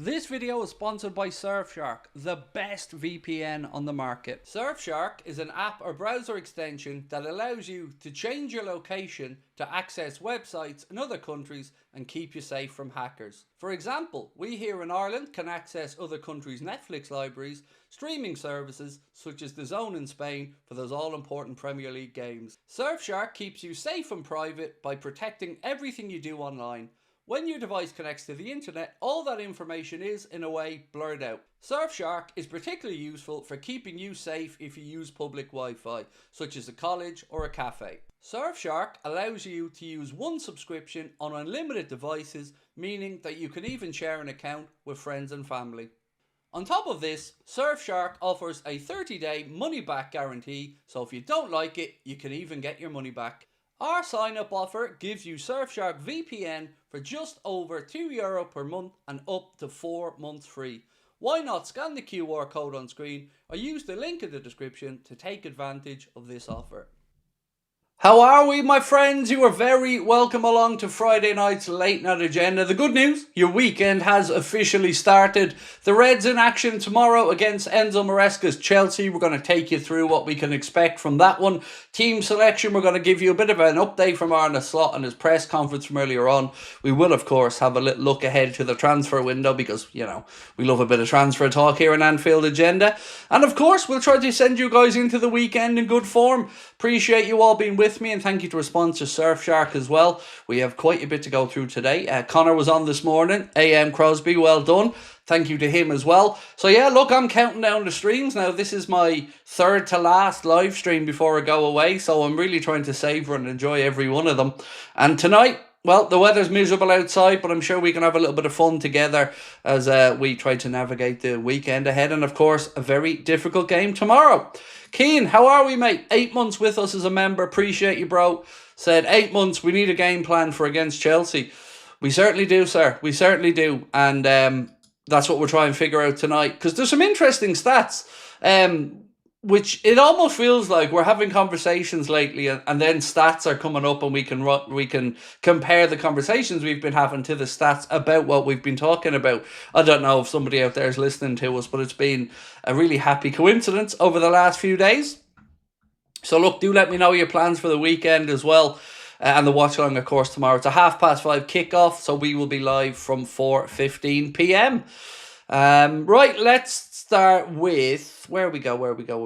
This video is sponsored by Surfshark, the best VPN on the market. Surfshark is an app or browser extension that allows you to change your location to access websites in other countries and keep you safe from hackers. For example, we here in Ireland can access other countries' Netflix libraries, streaming services such as DAZN in Spain for those all-important Premier League games. Surfshark keeps you safe and private by protecting everything you do online. When your device connects to the internet, all that information is, in a way, blurred out. Surfshark is particularly useful for keeping you safe if you use public Wi-Fi, such as a college or a cafe. Surfshark allows you to use one subscription on unlimited devices, meaning that you can even share an account with friends and family. On top of this, Surfshark offers a 30-day money-back guarantee, so if you don't like it, you can even get your money back. Our sign-up offer gives you Surfshark VPN for just over €2 per month and up to 4 months free. Why not scan the QR code on screen or use the link in the description to take advantage of this offer. How are we, my friends? You are very welcome along to Friday night's late night agenda. The good news, your weekend has officially started. The Reds in action tomorrow against Enzo Maresca's Chelsea. We're going to take you through what we can expect from that one. Team selection, we're going to give you a bit of an update from Arne Slot and his press conference from earlier on. We will, of course, have a little look ahead to the transfer window because, you know, we love a bit of transfer talk here in Anfield Agenda. And, of course, we'll try to send you guys into the weekend in good form. Appreciate you all being with me, and thank you to our sponsor Surfshark as well. We have quite a bit to go through today. Connor was on this morning, AM Crosby, well done. Thank you to him as well. So yeah, look, I'm counting down the streams now. This is my third to last live stream before I go away, so I'm really trying to savour and enjoy every one of them. And tonight, well, the weather's miserable outside, but I'm sure we can have a little bit of fun together as we try to navigate the weekend ahead. And of course, a very difficult game tomorrow. Keane, how are we, mate? 8 months with us as a member. Appreciate you, bro. Said 8 months, we need a game plan for against Chelsea. We certainly do, sir. We certainly do. And that's what we're trying to figure out tonight. Because there's some interesting stats. Which it almost feels like we're having conversations lately and then stats are coming up and we can compare the conversations we've been having to the stats about what we've been talking about. I don't know if somebody out there is listening to us, but it's been a really happy coincidence over the last few days. So look, do let me know your plans for the weekend as well. And the watch along, of course, tomorrow. It's a 5:30 kickoff, so we will be live from 4:15 p.m. Right, let's start with where we go.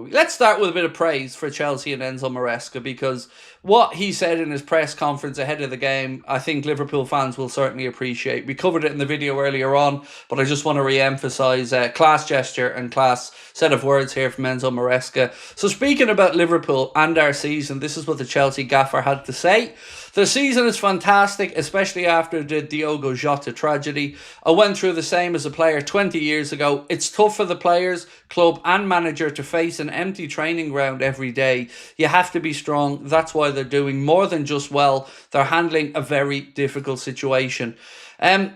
Let's start with a bit of praise for Chelsea and Enzo Maresca, because what he said in his press conference ahead of the game, I think Liverpool fans will certainly appreciate. We covered it in the video earlier on, but I just want to re-emphasise class gesture and class set of words here from Enzo Maresca. So speaking about Liverpool and our season, this is what the Chelsea gaffer had to say. The season is fantastic, especially after the Diogo Jota tragedy. I went through the same as a player 20 years ago. It's tough for the players, club and manager to face an empty training ground every day. You have to be strong. That's why they're doing more than just well. They're handling a very difficult situation. And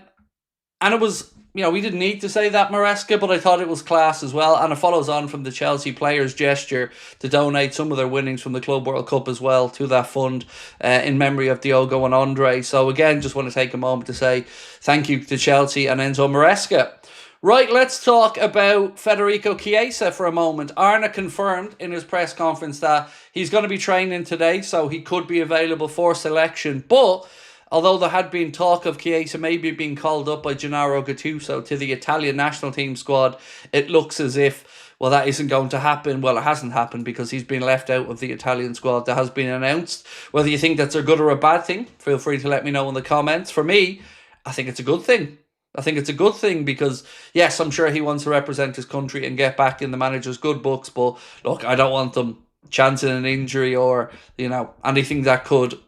it was, you know, we didn't need to say that, Maresca, but I thought it was class as well. And it follows on from the Chelsea players' gesture to donate some of their winnings from the Club World Cup as well to that fund in memory of Diogo and Andre. So again, just want to take a moment to say thank you to Chelsea and Enzo Maresca. Right, let's talk about Federico Chiesa for a moment. Arne confirmed in his press conference that he's going to be training today, so he could be available for selection. But although there had been talk of Chiesa maybe being called up by Gennaro Gattuso to the Italian national team squad, it looks as if, well, that isn't going to happen. Well, it hasn't happened because he's been left out of the Italian squad that has been announced. Whether you think that's a good or a bad thing, feel free to let me know in the comments. For me, I think it's a good thing. I think it's a good thing because, yes, I'm sure he wants to represent his country and get back in the manager's good books. But, look, I don't want them chancing an injury or, you know, anything that could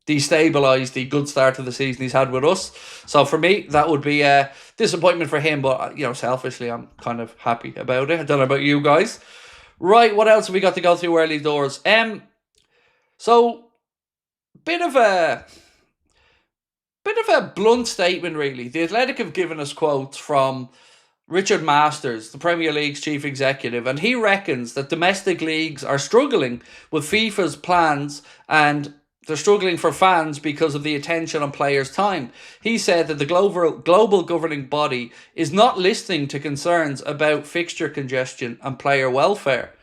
destabilise the good start to the season he's had with us. So for me, that would be a disappointment for him. But, you know, selfishly, I'm kind of happy about it. I don't know about you guys. Right, what else have we got to go through early doors? So, bit of a blunt statement, really. The Athletic have given us quotes from Richard Masters, the Premier League's chief executive, and he reckons that domestic leagues are struggling with FIFA's plans and they're struggling for fans because of the attention on players' time. He said that the global governing body is not listening to concerns about fixture congestion and player welfare.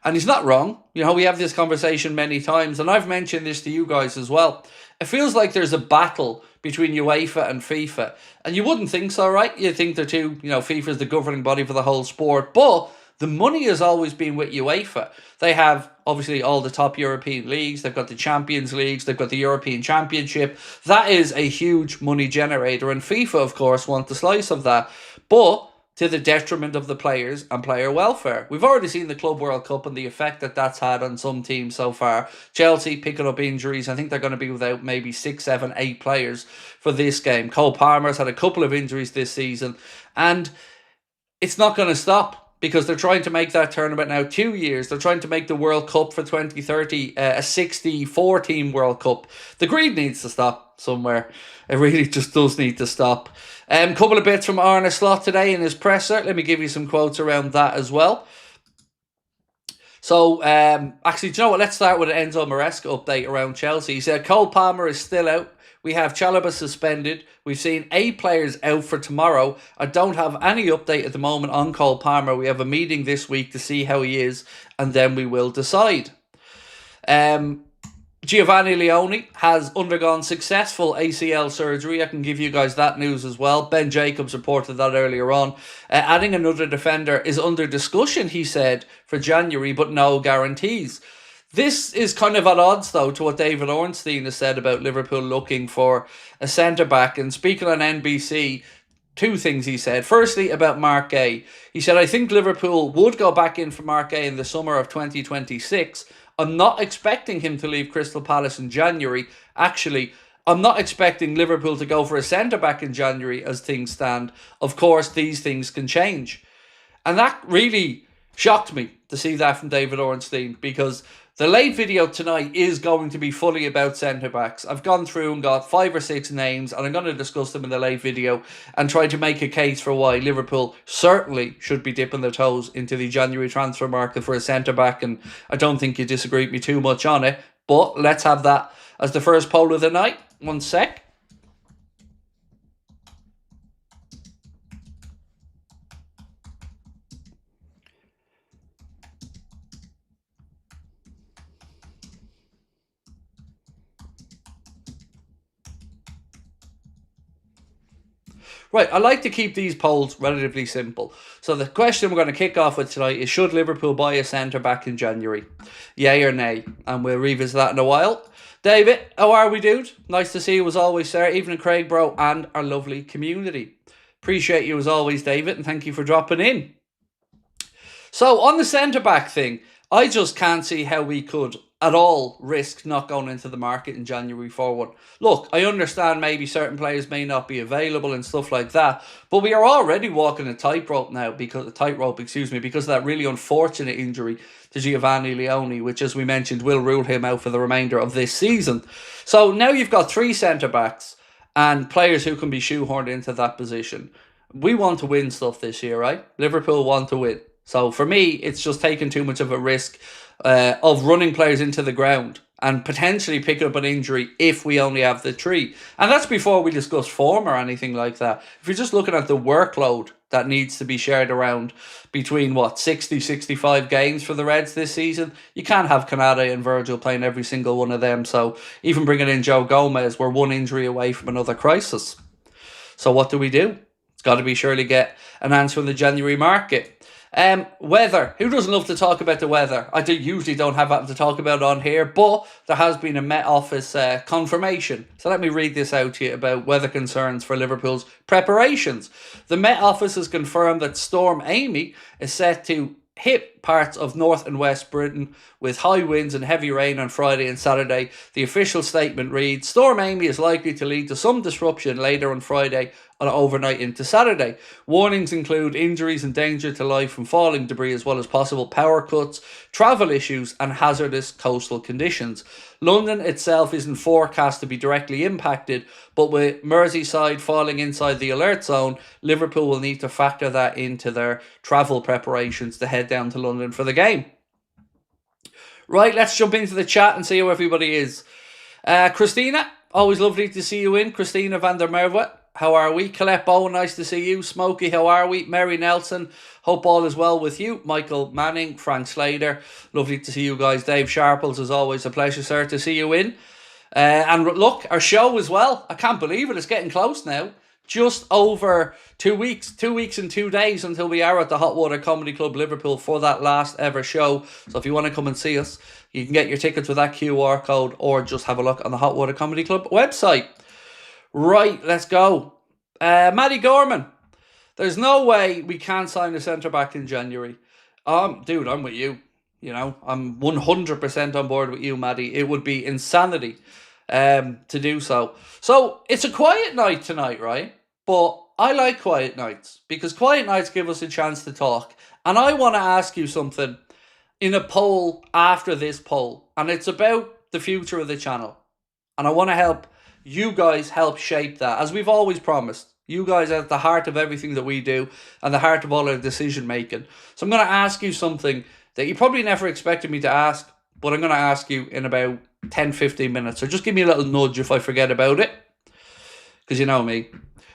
And he's not wrong. You know, we have this conversation many times, and I've mentioned this to you guys as well. It feels like there's a battle between UEFA and FIFA. And you wouldn't think so, right? You'd think they're two, FIFA is the governing body for the whole sport. But the money has always been with UEFA. They have, obviously, all the top European leagues. They've got the Champions Leagues. They've got the European Championship. That is a huge money generator. And FIFA, of course, want the slice of that. But to the detriment of the players and player welfare. We've already seen the Club World Cup and the effect that that's had on some teams so far. Chelsea picking up injuries. I think they're going to be without maybe 6, 7, 8 players for this game. Cole Palmer's had a couple of injuries this season. And it's not going to stop, because they're trying to make that tournament now 2 years. They're trying to make the World Cup for 2030 a 64-team World Cup. The greed needs to stop somewhere. It really just does need to stop. Couple of bits from Arne Slot today in his presser. Let me give you some quotes around that as well. So, actually, do you know what? Let's start with an Enzo Maresca update around Chelsea. He said, Cole Palmer is still out. We have Chalobah suspended. We've seen 8 players out for tomorrow. I don't have any update at the moment on Cole Palmer. We have a meeting this week to see how he is, and then we will decide. Giovanni Leone has undergone successful ACL surgery. I can give you guys that news as well. Ben Jacobs reported that earlier on. Adding another defender is under discussion, he said, for January, but no guarantees. This is kind of at odds, though, to what David Ornstein has said about Liverpool looking for a centre-back. And speaking on NBC, 2 things he said. Firstly, about Mark Gay. He said, I think Liverpool would go back in for Mark Gay in the summer of 2026. I'm not expecting him to leave Crystal Palace in January. Actually, I'm not expecting Liverpool to go for a centre-back in January as things stand. Of course, these things can change. And that really shocked me to see that from David Ornstein, because the late video tonight is going to be fully about centre-backs. I've gone through and got 5 or 6 names, and I'm going to discuss them in the late video and try to make a case for why Liverpool certainly should be dipping their toes into the January transfer market for a centre-back, and I don't think you disagree with me too much on it. But let's have that as the first poll of the night. 1 sec. Right, I like to keep these polls relatively simple. So the question we're going to kick off with tonight is, should Liverpool buy a centre-back in January? Yay or nay? And we'll revisit that in a while. David, how are we, dude? Nice to see you as always, sir. Evening, Craig, bro, and our lovely community. Appreciate you as always, David, and thank you for dropping in. So on the centre-back thing, I just can't see how we could at all risk not going into the market in January forward. Look, I understand maybe certain players may not be available and stuff like that, but we are already walking a tightrope now because of that really unfortunate injury to Giovanni Leone, which, as we mentioned, will rule him out for the remainder of this season. So now you've got 3 centre-backs and players who can be shoehorned into that position. We want to win stuff this year, right? Liverpool want to win. So for me, it's just taking too much of a risk of running players into the ground and potentially picking up an injury if we only have the 3. And that's before we discuss form or anything like that. If you're just looking at the workload that needs to be shared around between, 60, 65 games for the Reds this season, you can't have Canada and Virgil playing every single one of them. So even bringing in Joe Gomez, we're 1 injury away from another crisis. So what do? It's got to be surely get an answer in the January market. Weather. Who doesn't love to talk about the weather? I usually don't have that to talk about on here, but there has been a Met Office confirmation. So let me read this out to you about weather concerns for Liverpool's preparations. The Met Office has confirmed that Storm Amy is set to hit parts of North and West Britain with high winds and heavy rain on Friday and Saturday. The official statement reads, Storm Amy is likely to lead to some disruption later on Friday and overnight into Saturday. Warnings include injuries and danger to life from falling debris, as well as possible power cuts, travel issues and hazardous coastal conditions. London itself isn't forecast to be directly impacted, but with Merseyside falling inside the alert zone, Liverpool will need to factor that into their travel preparations to head down to London for the game. Right, let's jump into the chat and see how everybody is. Christina, always lovely to see you in. Christina van der Merwe, how are we? Colette Bowen, nice to see you. Smokey, how are we? Mary Nelson, hope all is well with you. Michael Manning, Frank Slater, lovely to see you guys. Dave Sharples, as always, a pleasure, sir, to see you in. And look, our show as well. I can't believe it. It's getting close now. Just over 2 weeks. 2 weeks and 2 days until we are at the Hot Water Comedy Club Liverpool for that last ever show. So if you want to come and see us, you can get your tickets with that QR code or just have a look on the Hot Water Comedy Club website. Right, let's go. Matty Gorman. There's no way we can't sign a centre-back in January. Dude, I'm with you. You know, I'm 100% on board with you, Maddie. It would be insanity to do so. So, it's a quiet night tonight, right? But I like quiet nights because quiet nights give us a chance to talk. And I want to ask you something in a poll after this poll. And it's about the future of the channel. And I want to help you guys help shape that. As we've always promised, you guys are at the heart of everything that we do and the heart of all our decision making. So I'm going to ask you something that you probably never expected me to ask, but I'm going to ask you in about 10-15 minutes. So just give me a little nudge if I forget about it. Because you know me.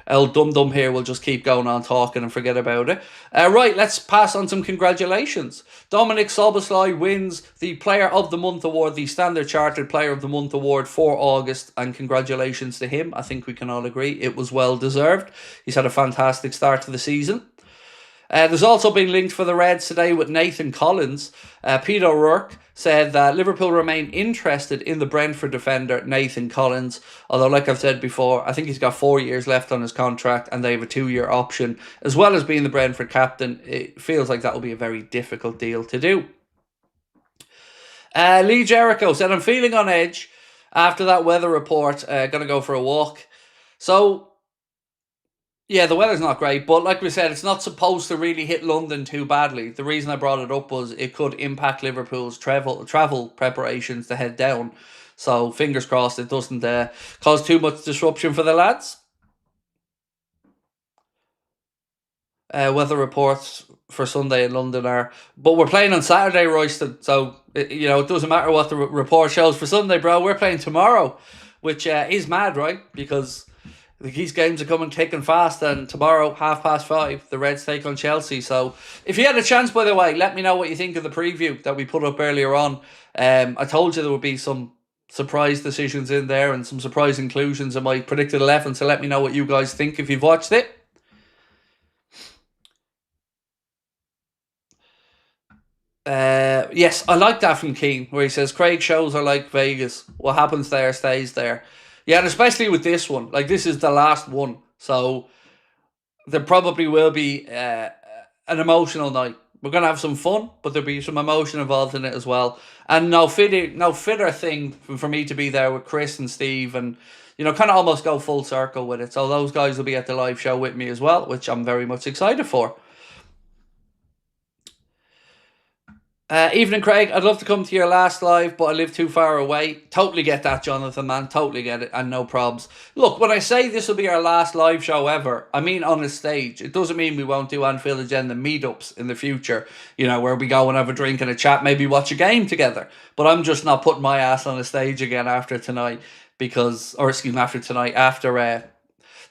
El Dum here will just keep going on talking and forget about it. Right, let's pass on some congratulations. Dominic Soboslai wins the Player of the Month award, the Standard Chartered Player of the Month award for August, and congratulations to him. I think we can all agree it was well deserved. He's had a fantastic start to the season. There's also been linked for the Reds today with Nathan Collins. Peter O'Rourke said that Liverpool remain interested in the Brentford defender Nathan Collins. Although, like I've said before, I think he's got 4 years left on his contract and they have a 2-year option. As well as being the Brentford captain, it feels like that will be a very difficult deal to do. Lee Jericho said, I'm feeling on edge after that weather report. Gonna go for a walk. So, yeah, the weather's not great, but like we said, it's not supposed to really hit London too badly. The reason I brought it up was it could impact Liverpool's travel preparations to head down. So fingers crossed it doesn't cause too much disruption for the lads. Weather reports for Sunday in London but we're playing on Saturday, Royston. So it doesn't matter what the report shows for Sunday, bro. We're playing tomorrow, which is mad, right? Because these games are coming thick and fast, and tomorrow, 5:30, the Reds take on Chelsea. So, if you had a chance, by the way, let me know what you think of the preview that we put up earlier on. I told you there would be some surprise decisions in there and some surprise inclusions in my predicted 11, so let me know what you guys think if you've watched it. Yes, I like that from Keane, where he says, Craig shows are like Vegas. What happens there stays there. Yeah, and especially with this one. Like, this is the last one. So, there probably will be an emotional night. We're going to have some fun, but there'll be some emotion involved in it as well. And no fitter thing for me to be there with Chris and Steve and, kind of almost go full circle with it. So, those guys will be at the live show with me as well, which I'm very much excited for. Evening, Craig. I'd love to come to your last live, but I live too far away. Totally get that, Jonathan, man. Totally get it, and no probs. Look, when I say this will be our last live show ever, I mean on a stage. It doesn't mean we won't do Anfield Agenda meetups in the future, where we go and have a drink and a chat, maybe watch a game together. But I'm just not putting my ass on a stage again after tonight, after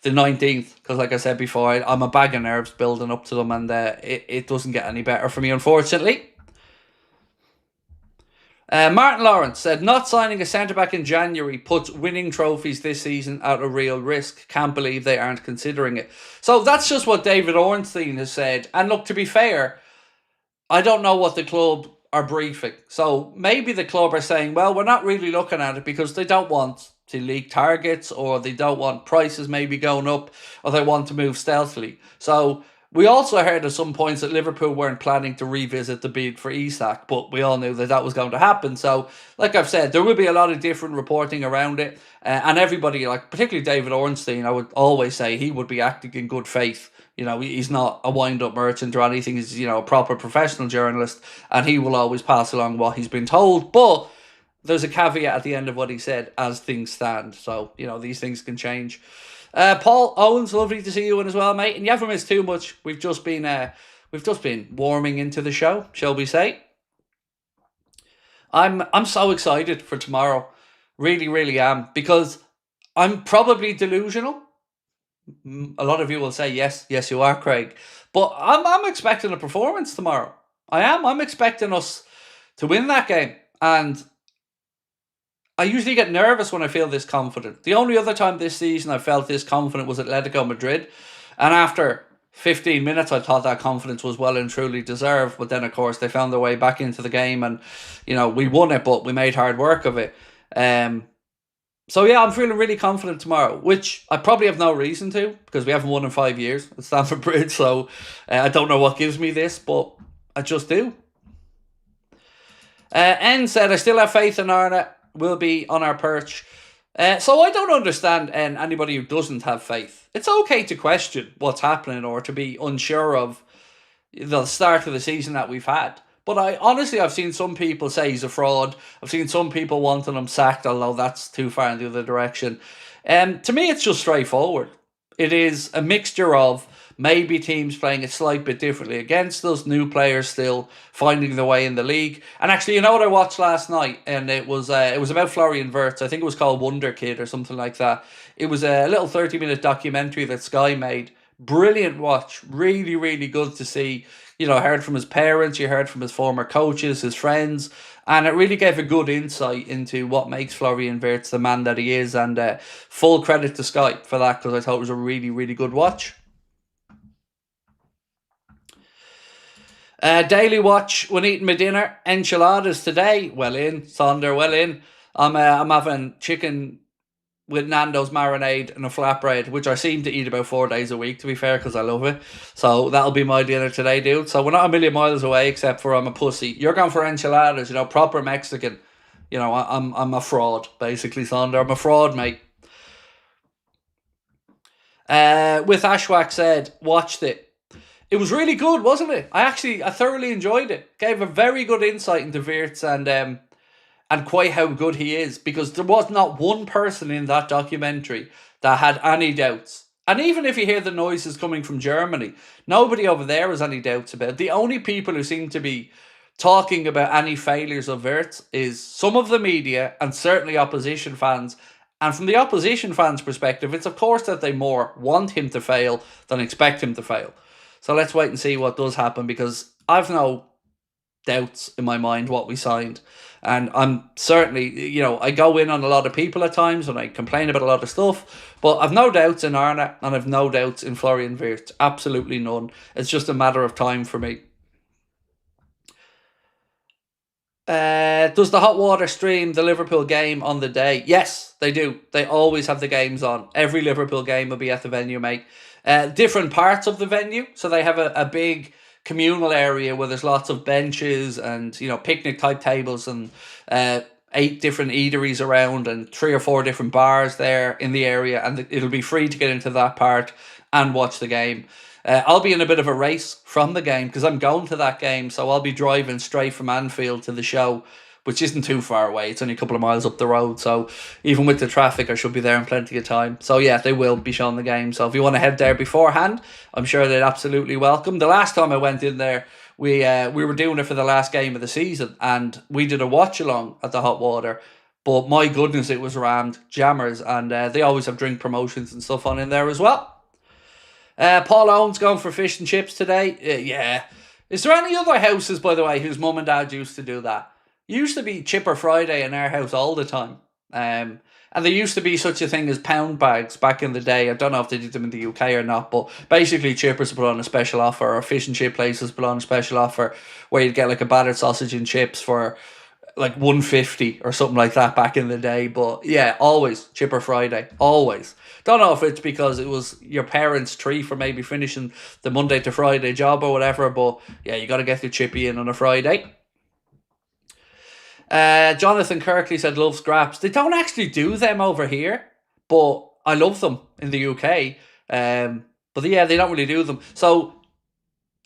the 19th, because like I said before, I'm a bag of nerves building up to them, and it doesn't get any better for me, unfortunately. Martin Lawrence said, not signing a centre-back in January puts winning trophies this season at a real risk. Can't believe they aren't considering it. So that's just what David Ornstein has said. And look, to be fair, I don't know what the club are briefing. So maybe the club are saying, well, we're not really looking at it because they don't want to leak targets, or they don't want prices maybe going up, or they want to move stealthily. So we also heard at some points that Liverpool weren't planning to revisit the bid for Isak, but we all knew that was going to happen. So, like I've said, there will be a lot of different reporting around it. And everybody, particularly David Ornstein, I would always say he would be acting in good faith. He's not a wind-up merchant or anything. He's, a proper professional journalist, and he will always pass along what he's been told. But there's a caveat at the end of what he said, as things stand. So, these things can change. Paul Owens, lovely to see you in as well, mate. And you haven't missed too much. We've just been warming into the show, shall we say? I'm so excited for tomorrow. Really, really am. Because I'm probably delusional. A lot of you will say, yes, yes, you are, Craig. But I'm expecting a performance tomorrow. I am. I'm expecting us to win that game. And I usually get nervous when I feel this confident. The only other time this season I felt this confident was Atletico Madrid. And after 15 minutes, I thought that confidence was well and truly deserved. But then, of course, they found their way back into the game and, we won it, but we made hard work of it. So, yeah, I'm feeling really confident tomorrow, which I probably have no reason to because we haven't won in 5 years at Stamford Bridge. So, I don't know what gives me this, but I just do. N said, I still have faith in Arna. Will be on our perch. So I don't understand anybody who doesn't have faith. It's okay to question what's happening or to be unsure of the start of the season that we've had. But I've seen some people say he's a fraud. I've seen some people wanting him sacked, although that's too far in the other direction. To me, it's just straightforward. It is a mixture of maybe teams playing a slight bit differently against us, new players still finding their way in the league. And actually, you know what I watched last night? And it was about Florian Wirtz. I think it was called Wonder Kid or something like that. It was a little 30-minute documentary that Sky made. Brilliant watch. Really, really good to see. Heard from his parents, you heard from his former coaches, his friends, and it really gave a good insight into what makes Florian Wirtz the man that he is, and full credit to Sky for that because I thought it was a really, really good watch. Daily watch when eating my dinner. Enchiladas today. Well in. Sonder, well in. I'm having chicken with Nando's marinade and a flatbread, which I seem to eat about 4 days a week, to be fair, because I love it. So that'll be my dinner today, dude. So we're not a million miles away, except for I'm a pussy. You're going for enchiladas, proper Mexican. I'm a fraud, basically, Sonder. I'm a fraud, mate. With Ashwak said, watched it. It was really good, wasn't it? I thoroughly enjoyed it. Gave a very good insight into Wirtz and quite how good he is, because there was not one person in that documentary that had any doubts. And even if you hear the noises coming from Germany, nobody over there has any doubts about it. The only people who seem to be talking about any failures of Wirtz is some of the media and certainly opposition fans. And from the opposition fans' perspective, it's of course that they more want him to fail than expect him to fail. So let's wait and see what does happen, because I've no doubts in my mind what we signed. And I'm certainly, I go in on a lot of people at times and I complain about a lot of stuff, but I've no doubts in Arna and I've no doubts in Florian Wirtz. Absolutely none. It's just a matter of time for me. Does the Hot Water stream the Liverpool game on the day? Yes, they do. They always have the games on. Every Liverpool game will be at the venue, mate. Different parts of the venue. So they have a big communal area where there's lots of benches and, picnic type tables and 8 different eateries around and 3 or 4 different bars there in the area. And it'll be free to get into that part and watch the game. I'll be in a bit of a race from the game because I'm going to that game. So I'll be driving straight from Anfield to the show, which isn't too far away. It's only a couple of miles up the road. So even with the traffic, I should be there in plenty of time. So yeah, they will be showing the game. So if you want to head there beforehand, I'm sure they'd absolutely welcome. The last time I went in there, we were doing it for the last game of the season, and we did a watch along at the Hot Water. But my goodness, it was rammed, jammers, and they always have drink promotions and stuff on in there as well. Paul Owen's going for fish and chips today. Yeah. Is there any other houses, by the way, whose mum and dad used to do that? It used to be Chipper Friday in our house all the time. And there used to be such a thing as pound bags back in the day. I don't know if they did them in the UK or not, but basically Chippers put on a special offer, or fish and chip places put on a special offer where you'd get like a battered sausage and chips for like $1.50 or something like that back in the day. But yeah, always Chipper Friday, always. Don't know if it's because it was your parents' treat for maybe finishing the Monday to Friday job or whatever, but yeah, you got to get your chippy in on a Friday. Jonathan Kirkley said love scraps. They don't actually do them over here, but I love them in the UK. But yeah, they don't really do them. So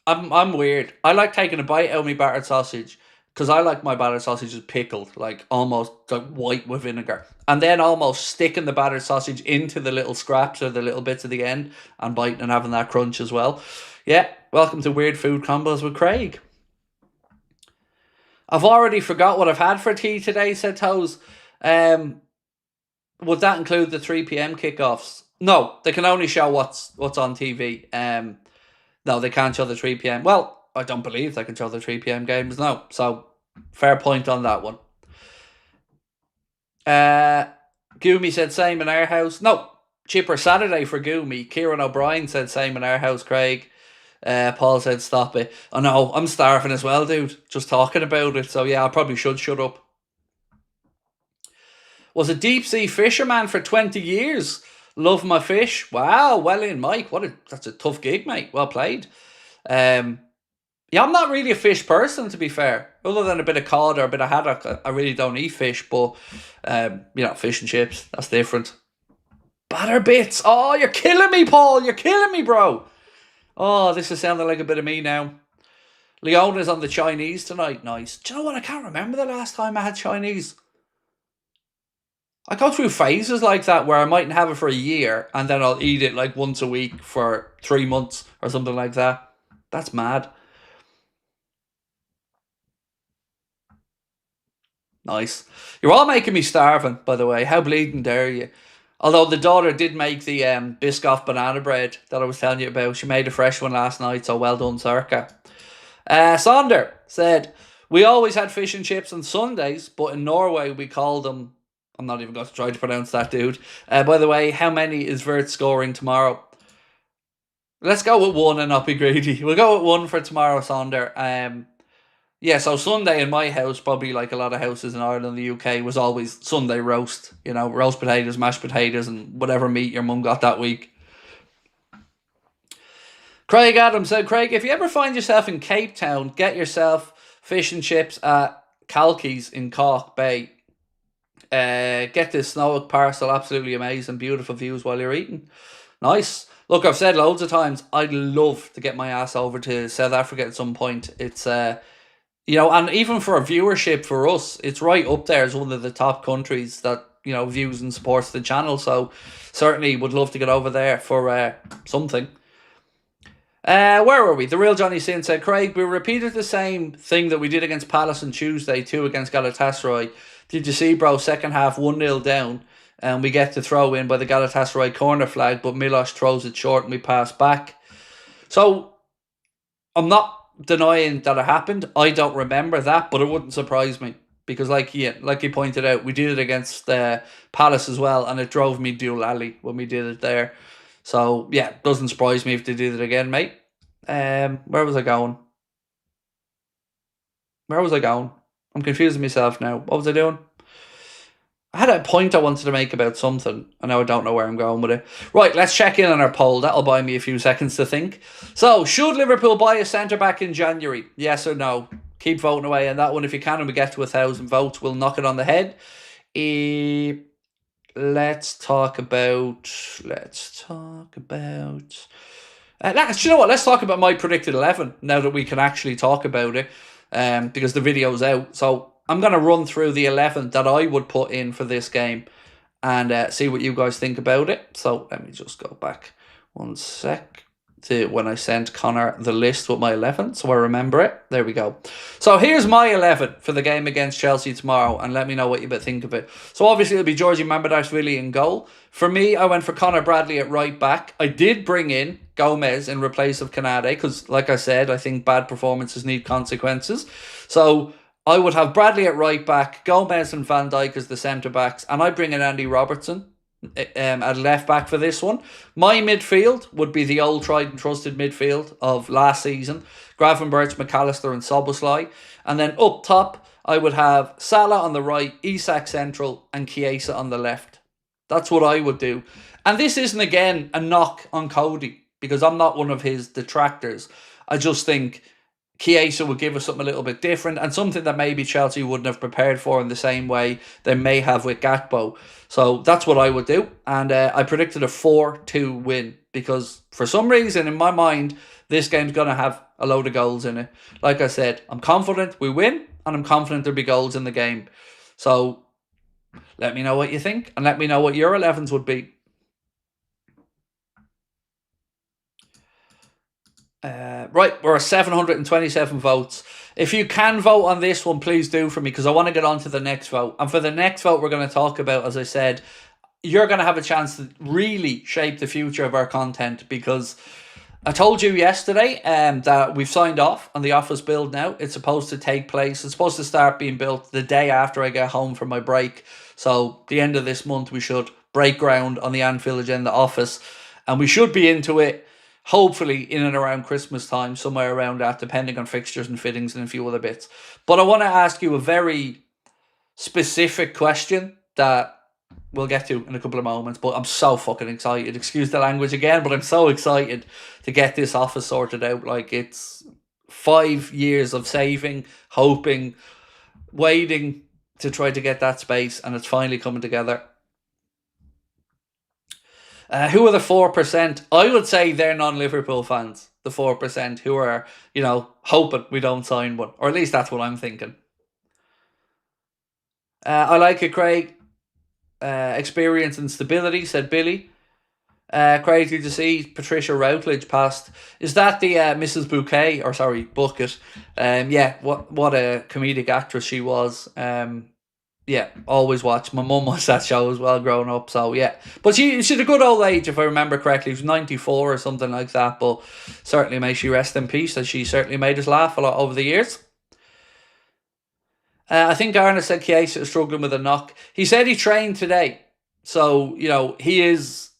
I'm weird. I like taking a bite out of my battered sausage because I like my battered sausages pickled, like almost like white with vinegar, and then almost sticking the battered sausage into the little scraps or the little bits at the end and biting and having that crunch as well. Yeah, welcome to Weird Food Combos with Craig. I've already forgot what I've had for tea today, said Toes. Would that include the 3 p.m. kickoffs? No, they can only show what's on TV. No, they can't show the 3 p.m. Well, I don't believe they can show the 3 p.m. games, no. So, fair point on that one. Goomy said same in our house. No, Chipper Saturday for Goomy. Kieran O'Brien said same in our house, Craig. Paul said stop it. Oh no, I'm starving as well, dude. Just talking about it. So yeah, I probably should shut up. Was a deep sea fisherman for 20 years. Love my fish. Wow, well in, Mike. That's a tough gig, mate. Well played. Yeah, I'm not really a fish person, to be fair. Other than a bit of cod or a bit of haddock, I really don't eat fish. But, fish and chips, that's different. Batter bits. Oh, you're killing me, Paul. You're killing me, bro. Oh, this is sounding like a bit of me now. Leona's on the Chinese tonight. Nice. Do you know what? I can't remember the last time I had Chinese. I go through phases like that where I mightn't have it for a year and then I'll eat it like once a week for 3 months or something like that. That's mad. Nice. You're all making me starving, by the way. How bleeding dare you? Although the daughter did make the Biscoff banana bread that I was telling you about. She made a fresh one last night, so well done, Circa. Sonder said, we always had fish and chips on Sundays, but in Norway we called them... I'm not even going to try to pronounce that, dude. By the way, how many is Wirtz scoring tomorrow? Let's go with 1 and not be greedy. We'll go with 1 for tomorrow, Sonder. Yeah, so Sunday in my house, probably like a lot of houses in Ireland and the UK, was always Sunday roast. You know, roast potatoes, mashed potatoes, and whatever meat your mum got that week. Craig Adams said, Craig, if you ever find yourself in Cape Town, get yourself fish and chips at Calky's in Cork Bay. Get this Snowick parcel, absolutely amazing, beautiful views while you're eating. Nice. Look, I've said loads of times, I'd love to get my ass over to South Africa at some point. It's... and even for a viewership for us, it's right up there as one of the top countries that, views and supports the channel. So certainly would love to get over there for something. Where were we? The real Johnny Sin said, Craig, we repeated the same thing that we did against Palace on Tuesday, 2 against Galatasaray. Did you see, bro, second half 1-0 down and we get the throw in by the Galatasaray corner flag, but Milos throws it short and we pass back. So I'm not denying that it happened. I don't remember that, but it wouldn't surprise me because like you pointed out, we did it against Palace as well and it drove me doolally when we did it there. So yeah, doesn't surprise me if they did it again, mate. Where was I going? I'm confusing myself now. What was I doing? I had a point I wanted to make about something, and now I don't know where I'm going with it. Right, let's check in on our poll. That'll buy me a few seconds to think. So, should Liverpool buy a centre-back in January? Yes or no? Keep voting away on that one if you can, and we get to 1,000 votes. We'll knock it on the head. Let's talk about... you know what? Let's talk about my predicted 11, now that we can actually talk about it. Because the video's out. So I'm going to run through the 11 that I would put in for this game and see what you guys think about it. So let me just go back 1 sec to when I sent Connor the list with my 11, so I remember it. There we go. So here's my 11 for the game against Chelsea tomorrow, and let me know what you think of it. So obviously it'll be Georgie Mamardashvili in goal. For me, I went for Connor Bradley at right back. I did bring in Gomez in replace of Canade because, like I said, I think bad performances need consequences. So I would have Bradley at right back, Gomez and Van Dijk as the centre backs, and I bring in Andy Robertson at left back for this one. My midfield would be the old tried and trusted midfield of last season: Gravenberch, McAllister and Szoboszlai. And then up top, I would have Salah on the right, Isak central and Chiesa on the left. That's what I would do. And this isn't, again, a knock on Cody, because I'm not one of his detractors. I just think Chiesa would give us something a little bit different and something that maybe Chelsea wouldn't have prepared for in the same way they may have with Gakpo. So that's what I would do. And I predicted a 4-2 win because for some reason in my mind, this game's going to have a load of goals in it. Like I said, I'm confident we win and I'm confident there'll be goals in the game. So let me know what you think and let me know what your 11s would be. Right, we're at 727 votes. If you can vote on this one, please do for me because I want to get on to the next vote. And for the next vote, we're going to talk about, as I said, you're going to have a chance to really shape the future of our content, because I told you yesterday that we've signed off on the office build now. It's supposed to take place. It's supposed to start being built the day after I get home from my break. So the end of this month, we should break ground on the Anfield Agenda office. And we should be into it, hopefully, in and around Christmas time, somewhere around that, depending on fixtures and fittings and a few other bits. But I want to ask you a very specific question that we'll get to in a couple of moments, but I'm so fucking excited. Excuse the language again, but I'm so excited to get this office sorted out. Like, it's 5 years of saving, hoping, waiting to try to get that space, and it's finally coming together. Who are the 4%? I would say they're non-Liverpool fans, the 4%, who are, hoping we don't sign one. Or at least that's what I'm thinking. I like it, Craig. Experience and stability, said Billy. Crazy to see Patricia Routledge passed. Is that the Mrs. Bouquet, or sorry, Bucket? Yeah, what a comedic actress she was. Yeah, always watch. My mum watched that show as well growing up, so yeah. But she's a good old age, if I remember correctly. She was 94 or something like that, but certainly may she rest in peace, as she certainly made us laugh a lot over the years. I think Arna said Chiesa is struggling with a knock. He said he trained today, so, he is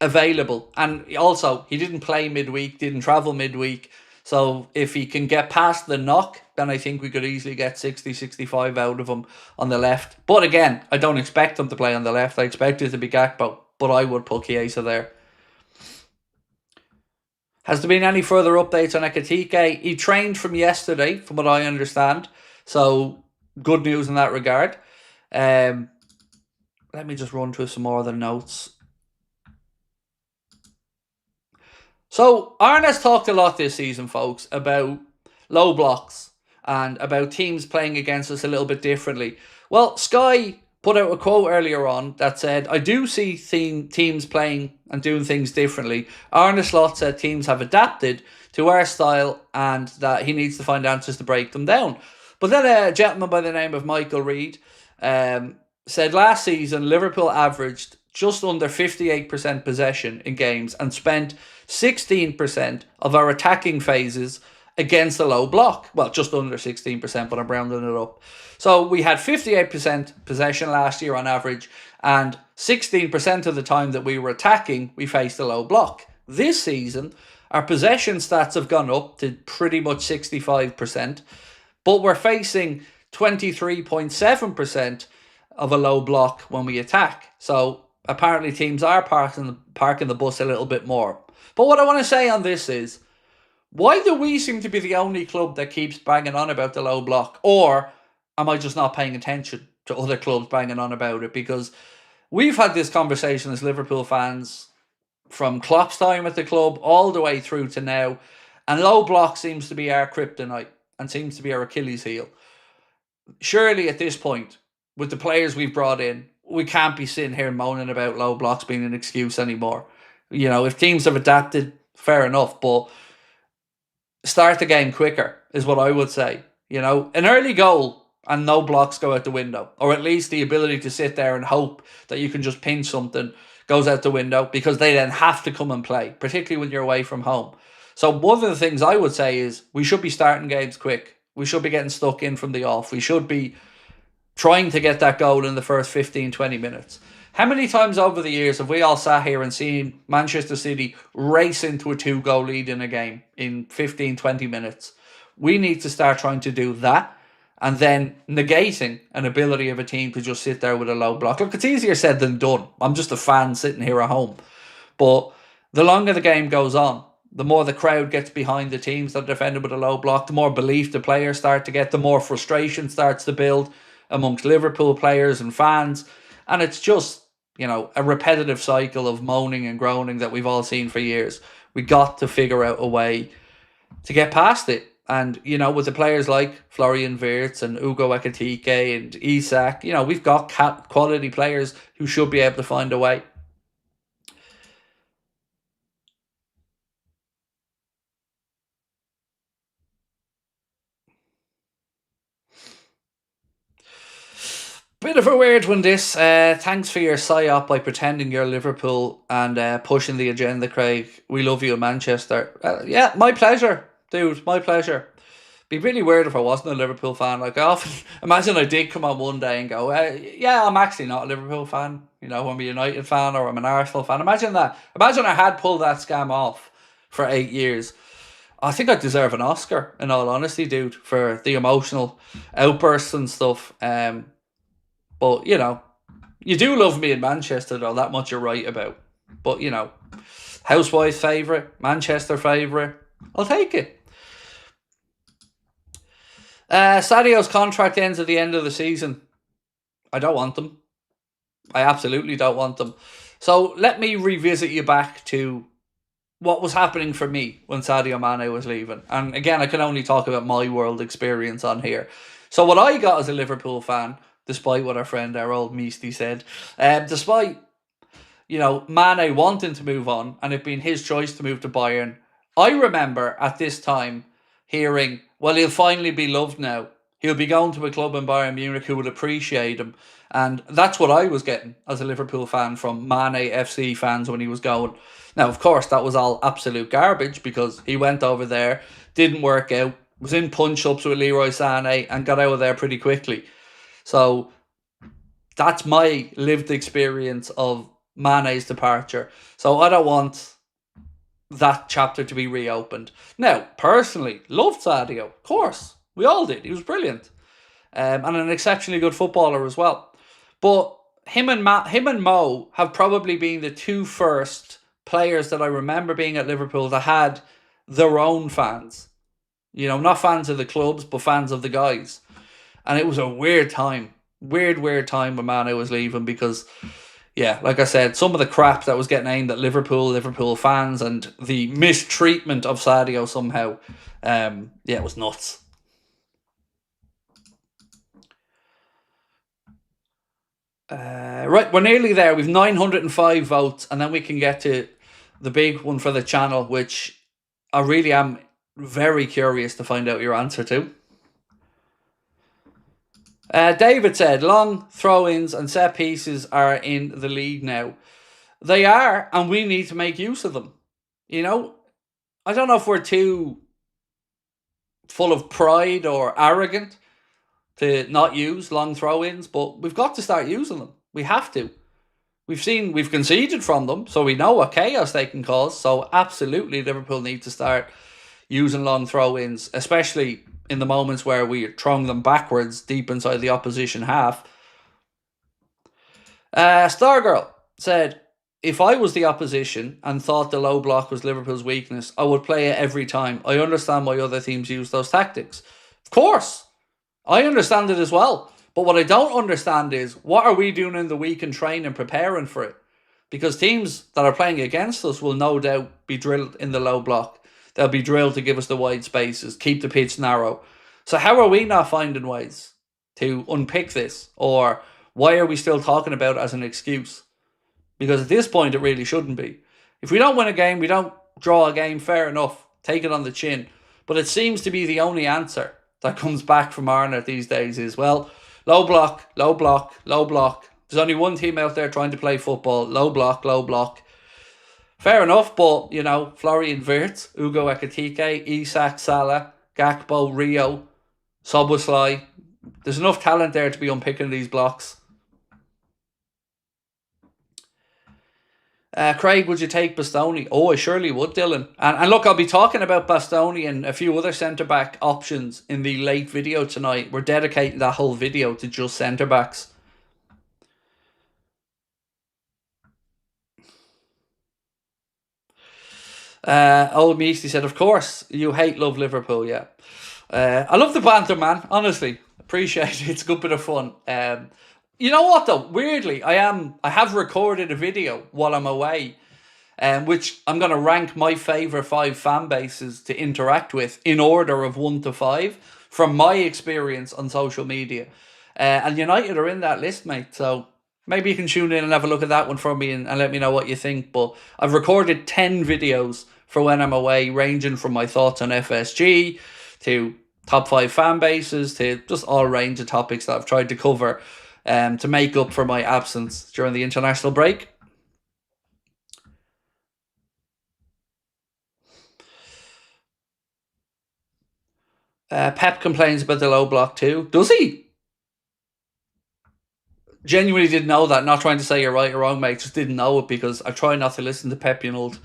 available. And also, he didn't play midweek, didn't travel midweek. So if he can get past the knock, then I think we could easily get 60, 65 out of him on the left. But again, I don't expect him to play on the left. I expect it to be Gakpo, but I would put Chiesa there. Has there been any further updates on Ekitike? He trained from yesterday, from what I understand. So good news in that regard. Let me just run through some more of the notes. So, Arna's talked a lot this season, folks, about low blocks and about teams playing against us a little bit differently. Well, Sky put out a quote earlier on that said, I do see teams playing and doing things differently. Arne Slot said teams have adapted to our style and that he needs to find answers to break them down. But then a gentleman by the name of Michael Reid said last season Liverpool averaged just under 58% possession in games and spent 16% of our attacking phases against a low block. Well, just under 16%, but I'm rounding it up. So we had 58% possession last year on average, and 16% of the time that we were attacking, we faced a low block. This season, our possession stats have gone up to pretty much 65%, but we're facing 23.7% of a low block when we attack. So apparently teams are parking the bus a little bit more. But what I want to say on this is, why do we seem to be the only club that keeps banging on about the low block? Or am I just not paying attention to other clubs banging on about it? Because we've had this conversation as Liverpool fans from Klopp's time at the club all the way through to now. And low block seems to be our kryptonite and seems to be our Achilles heel. Surely at this point, with the players we've brought in, we can't be sitting here moaning about low blocks being an excuse anymore. If teams have adapted, fair enough, but start the game quicker is what I would say. An early goal and no blocks go out the window, or at least the ability to sit there and hope that you can just pinch something goes out the window, because they then have to come and play, particularly when you're away from home. So one of the things I would say is we should be starting games quick. We should be getting stuck in from the off. We should be trying to get that goal in the first 15, 20 minutes. How many times over the years have we all sat here and seen Manchester City race into a 2-goal lead in a game in 15, 20 minutes? We need to start trying to do that, and then negating an ability of a team to just sit there with a low block. Look, it's easier said than done. I'm just a fan sitting here at home. But the longer the game goes on, the more the crowd gets behind the teams that are defended with a low block, the more belief the players start to get, the more frustration starts to build amongst Liverpool players and fans. And it's just, a repetitive cycle of moaning and groaning that we've all seen for years. We got to figure out a way to get past it. And, with the players like Florian Wirtz and Ugo Ekitike and Isak, we've got quality players who should be able to find a way. bit of a weird one, this. Thanks for your psyop by pretending you're Liverpool and pushing the agenda, Craig. We love you in Manchester. Yeah, my pleasure, dude. My pleasure. Be really weird if I wasn't a Liverpool fan. Like, I often imagine I did come on one day and go, yeah, I'm actually not a Liverpool fan. You know, I'm a United fan or I'm an Arsenal fan. Imagine that. Imagine I had pulled that scam off for 8 years. I think I deserve an Oscar, in all honesty, dude, for the emotional outbursts and stuff. But, you know, you do love me in Manchester, though. That much you're right about. But, you know, Housewives favourite, Manchester favourite. I'll take it. Sadio's contract ends at the end of the season. I don't want them. I absolutely don't want them. So let me revisit you back to what was happening for me when Sadio Mane was leaving. And again, I can only talk about my world experience on here. So what I got as a Liverpool fan, despite what our friend, our old Measty said, despite, you know, Mane wanting to move on and it being his choice to move to Bayern, I remember at this time hearing, well, he'll finally be loved now. He'll be going to a club in Bayern Munich who would appreciate him. And that's what I was getting as a Liverpool fan from Mane FC fans when he was going. Now, of course, that was all absolute garbage because he went over there, didn't work out, was in punch-ups with Leroy Sané and got out of there pretty quickly. So that's my lived experience of Mane's departure. So I don't want that chapter to be reopened. Now, personally, loved Sadio. Of course, we all did. He was brilliant. And an exceptionally good footballer as well. But him and Mo have probably been the two first players that I remember being at Liverpool that had their own fans. You know, not fans of the clubs, but fans of the guys. And it was a weird time. Weird time when Mane was leaving because, yeah, like I said, some of the crap that was getting aimed at Liverpool fans and the mistreatment of Sadio somehow, it was nuts. Right, we're nearly there. We've 905 votes, and then we can get to the big one for the channel, which I really am very curious to find out your answer to. David said, long throw-ins and set pieces are in the league now. They are, and we need to make use of them. You know, I don't know if we're too full of pride or arrogant to not use long throw-ins, but we've got to start using them. We have to. We've conceded from them, so we know what chaos they can cause. So absolutely, Liverpool need to start using long throw-ins, especially in the moments where we're throwing them backwards deep inside the opposition half. Stargirl said, if I was the opposition and thought the low block was Liverpool's weakness, I would play it every time. I understand why other teams use those tactics. Of course, I understand it as well. But what I don't understand is, what are we doing in the week in training preparing for it? Because teams that are playing against us will no doubt be drilled in the low block. They'll be drilled to give us the wide spaces, keep the pitch narrow. So how are we not finding ways to unpick this? Or why are we still talking about it as an excuse? Because at this point, it really shouldn't be. If we don't win a game, we don't draw a game, fair enough. Take it on the chin. But it seems to be the only answer that comes back from Arnott these days is, well, low block, low block, low block. There's only one team out there trying to play football. Low block, low block. Fair enough, but, you know, Florian Wirtz, Ugo Ekitike, Isak, Salah, Gakpo, Rio, Szoboszlai. There's enough talent there to be unpicking these blocks. Craig, would you take Bastoni? Oh, I surely would, Dylan. And look, I'll be talking about Bastoni and a few other centre-back options in the late video tonight. We're dedicating that whole video to just centre-backs. Old Measty said, of course, you love Liverpool, yeah. I love the banter, man, honestly. Appreciate it. It's a good bit of fun. You know what though? Weirdly, I have recorded a video while I'm away, which I'm going to rank my favourite 5 fan bases to interact with in order of 1 to 5 from my experience on social media. And United are in that list, mate. So maybe you can tune in and have a look at that one for me and let me know what you think. But I've recorded 10 videos for when I'm away, ranging from my thoughts on FSG to top 5 fan bases to just all range of topics that I've tried to cover. to make up for my absence during the international break. Pep complains about the low block too. Does he? Genuinely didn't know that. Not trying to say you're right or wrong, mate. Just didn't know it because I try not to listen to Pep United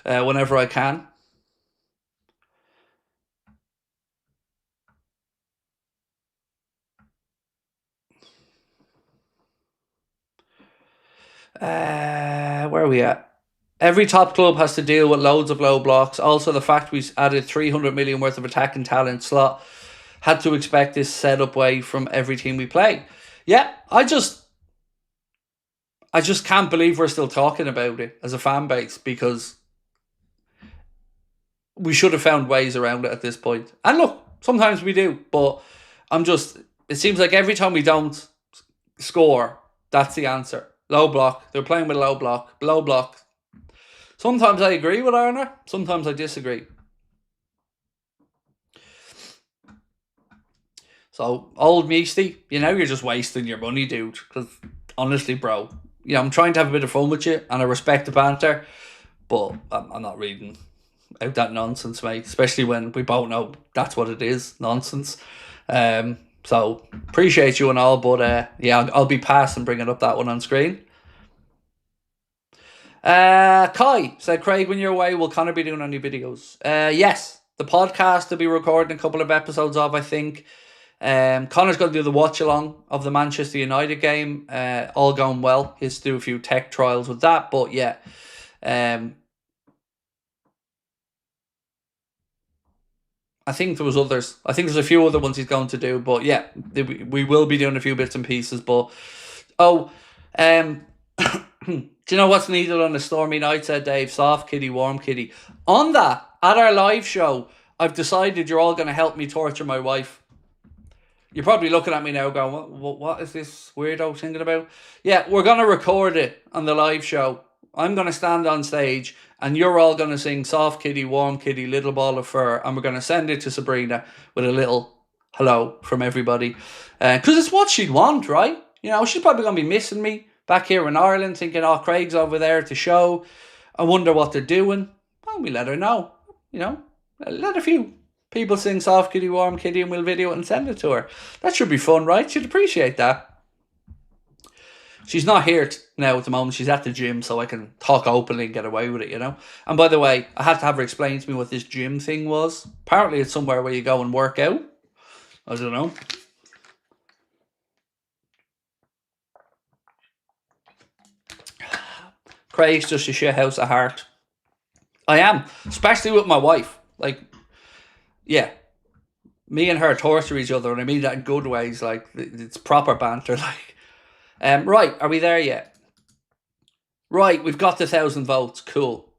whenever I can. Where are we at? Every top club has to deal with loads of low blocks. Also, the fact we added 300 million worth of attacking talent slot had to expect this setup way from every team we play. Yeah, I just can't believe we're still talking about it as a fan base because we should have found ways around it at this point. And look, sometimes we do, but it seems like every time we don't score, that's the answer. Low block. They're playing with low block. Low block. Sometimes I agree with Arner. Sometimes I disagree. So, old Measty, you're just wasting your money, dude. Because, honestly, bro, I'm trying to have a bit of fun with you, and I respect the banter, but I'm not reading out that nonsense, mate. Especially when we both know that's what it is, nonsense. So, appreciate you and all, but I'll be passing bringing up that one on screen. Kai said, Craig, when you're away, will Connor be doing any videos? Yes, the podcast will be recording a couple of episodes of, I think. Connor's going to do the watch-along of the Manchester United game. All going well. He's to do a few tech trials with that, but yeah. I think there was others. I think there's a few other ones he's going to do, but yeah, we will be doing a few bits and pieces. But do you know what's needed on a stormy night? Said Dave. Soft kitty, warm kitty. On that, at our live show, I've decided you're all going to help me torture my wife. You're probably looking at me now going, what is this weirdo thinking about? Yeah, we're going to record it on the live show. I'm going to stand on stage and you're all going to sing Soft Kitty, Warm Kitty, Little Ball of Fur, and we're going to send it to Sabrina with a little hello from everybody. Because it's what she'd want, right? She's probably going to be missing me back here in Ireland, thinking, Craig's over there at the show. I wonder what they're doing. Well, we let her know. Let a few people sing Soft Kitty, Warm Kitty, and we'll video it and send it to her. That should be fun, right? She'd appreciate that. She's not here now at the moment. She's at the gym, so I can talk openly and get away with it, And by the way, I had to have her explain to me what this gym thing was. Apparently it's somewhere where you go and work out. I don't know. Craig's just a shit house of heart. I am, especially with my wife. Yeah, me and her torture each other, and I mean that in good ways. It's proper banter. Right, are we there yet? Right, we've got the 1,000 votes. Cool.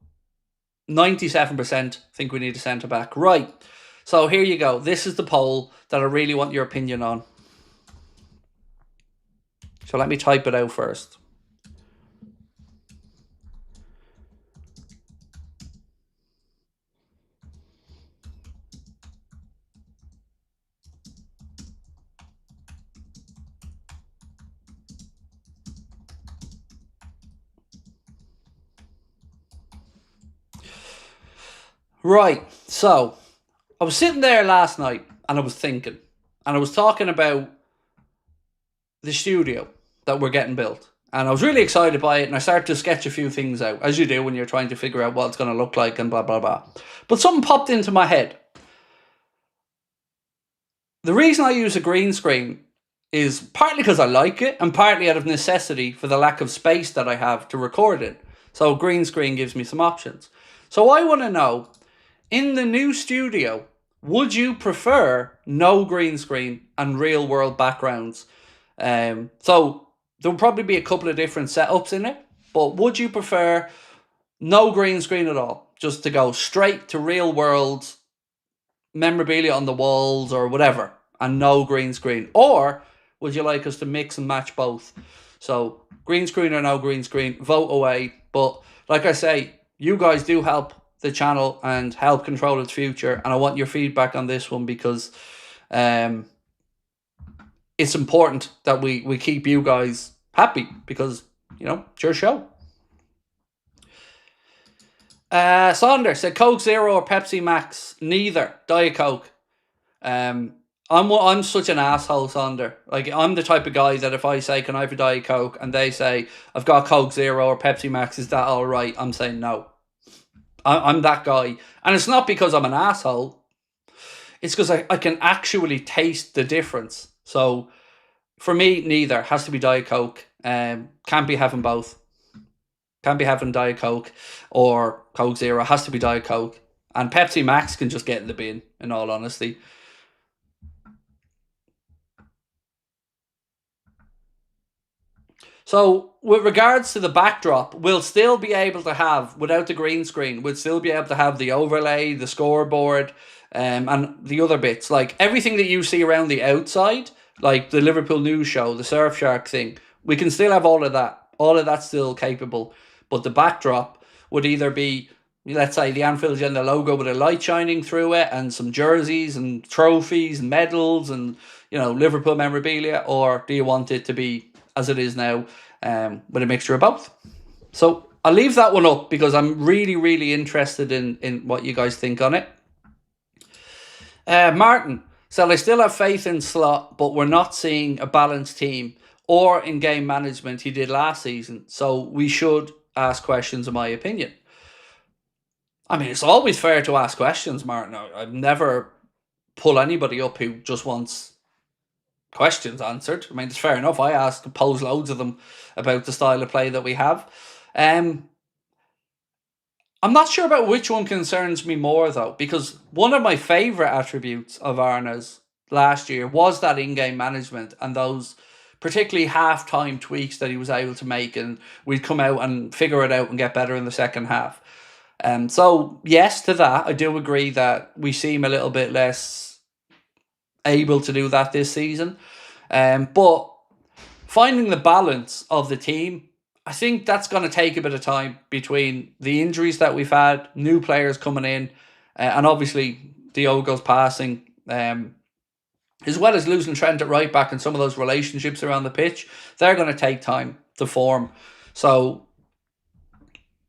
97% think we need a centre back. Right, so here you go. This is the poll that I really want your opinion on. So let me type it out first. Right, so I was sitting there last night and I was thinking, and I was talking about the studio that we're getting built, and I was really excited by it, and I started to sketch a few things out, as you do when you're trying to figure out what it's going to look like and blah, blah, blah. But something popped into my head. The reason I use a green screen is partly because I like it, and partly out of necessity for the lack of space that I have to record in. So green screen gives me some options. So I want to know, in the new studio, would you prefer no green screen and real world backgrounds? So there'll probably be a couple of different setups in it, but would you prefer no green screen at all? Just to go straight to real world memorabilia on the walls or whatever, and no green screen? Or would you like us to mix and match both? So green screen or no green screen, vote away. But like I say, you guys do help the channel and help control its future, and I want your feedback on this one because it's important that we keep you guys happy because, it's your show. Sonder said Coke Zero or Pepsi Max. Neither. Diet Coke. I'm such an asshole, Sonder. Like, I'm the type of guy that if I say, can I have a Diet Coke? And they say, I've got Coke Zero or Pepsi Max, is that all right? I'm saying no. I'm that guy. And it's not because I'm an asshole. It's because I can actually taste the difference. So, for me, neither. Has to be Diet Coke. Can't be having both. Can't be having Diet Coke or Coke Zero. Has to be Diet Coke. And Pepsi Max can just get in the bin, in all honesty. So, with regards to the backdrop, we'll still be able to have, without the green screen, we'll still be able to have the overlay, the scoreboard, and the other bits. Like, everything that you see around the outside, like the Liverpool News Show, the Surfshark thing, we can still have all of that. All of that's still capable. But the backdrop would either be, let's say, the Anfield Agenda logo with a light shining through it and some jerseys and trophies and medals and, Liverpool memorabilia, or do you want it to be as it is now, with a mixture of both? So I'll leave that one up because I'm really, really interested in what you guys think on it. Martin said, I still have faith in Slot, but we're not seeing a balanced team or in game management he did last season. So we should ask questions, in my opinion. I mean, it's always fair to ask questions, Martin. I've never pull anybody up who just wants questions answered. I mean, it's fair enough. I pose loads of them about the style of play that we have. I'm not sure about which one concerns me more, though, because one of my favourite attributes of Arna's last year was that in-game management and those particularly half-time tweaks that he was able to make, and we'd come out and figure it out and get better in the second half. So, yes to that. I do agree that we seem a little bit less able to do that this season. But finding the balance of the team, I think that's going to take a bit of time between the injuries that we've had, new players coming in, and obviously Diogo's passing, as well as losing Trent at right back and some of those relationships around the pitch. They're going to take time to form. So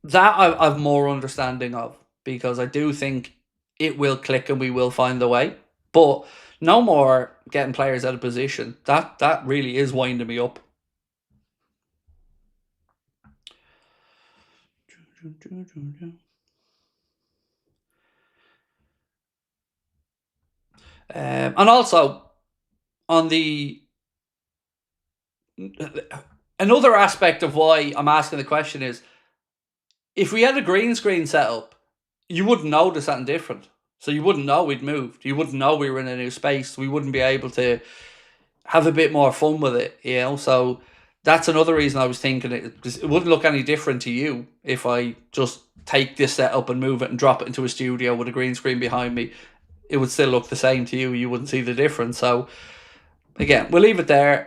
that I've more understanding of, because I do think it will click and we will find the way. But no more getting players out of position. That really is winding me up. And also, on the another aspect of why I'm asking the question is, if we had a green screen set up, you wouldn't notice something different. So you wouldn't know we'd moved. You wouldn't know we were in a new space. We wouldn't be able to have a bit more fun with it, So that's another reason I was thinking it wouldn't look any different to you if I just take this setup and move it and drop it into a studio with a green screen behind me. It would still look the same to you. You wouldn't see the difference. So again, we'll leave it there.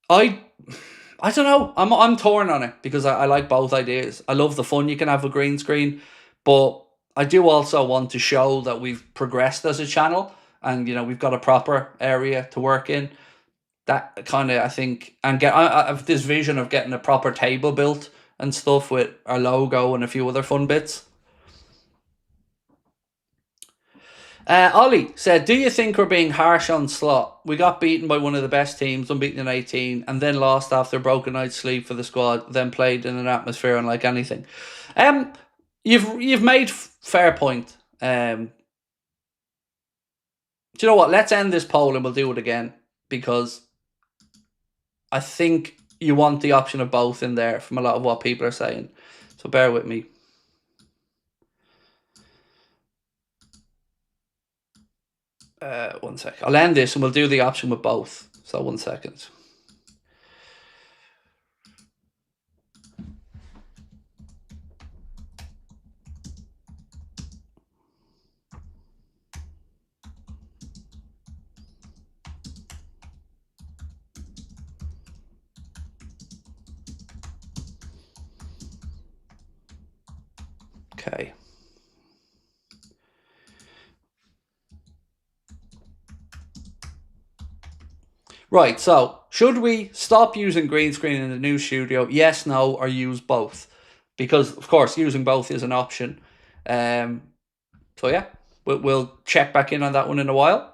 I don't know. I'm torn on it because I like both ideas. I love the fun you can have with green screen, but I do also want to show that we've progressed as a channel and we've got a proper area to work in. That kind of, I think, and I have this vision of getting a proper table built and stuff with our logo and a few other fun bits. Ollie said, do you think we're being harsh on Slot? We got beaten by one of the best teams, unbeaten in 18, and then lost after a broken night's sleep for the squad, then played in an atmosphere unlike anything. You've made fair point. Do you know what? Let's end this poll and we'll do it again, because I think you want the option of both in there from a lot of what people are saying. So bear with me. One sec. I'll end this and we'll do the option with both. So 1 second. Okay. Right, so should we stop using green screen in the new studio? Yes, no, or use both? Because, of course, using both is an option. So, yeah, we'll check back in on that one in a while.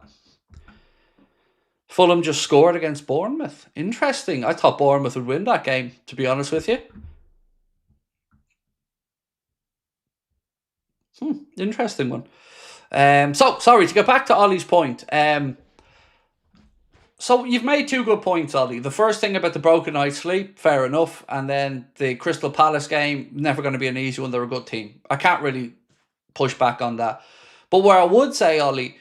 Fulham just scored against Bournemouth. Interesting. I thought Bournemouth would win that game, to be honest with you. Interesting one. So, sorry, to get back to Ollie's point. So you've made two good points, Ollie. The first thing about the broken night's sleep, fair enough. And then the Crystal Palace game, never going to be an easy one. They're a good team. I can't really push back on that. But where I would say, Ollie,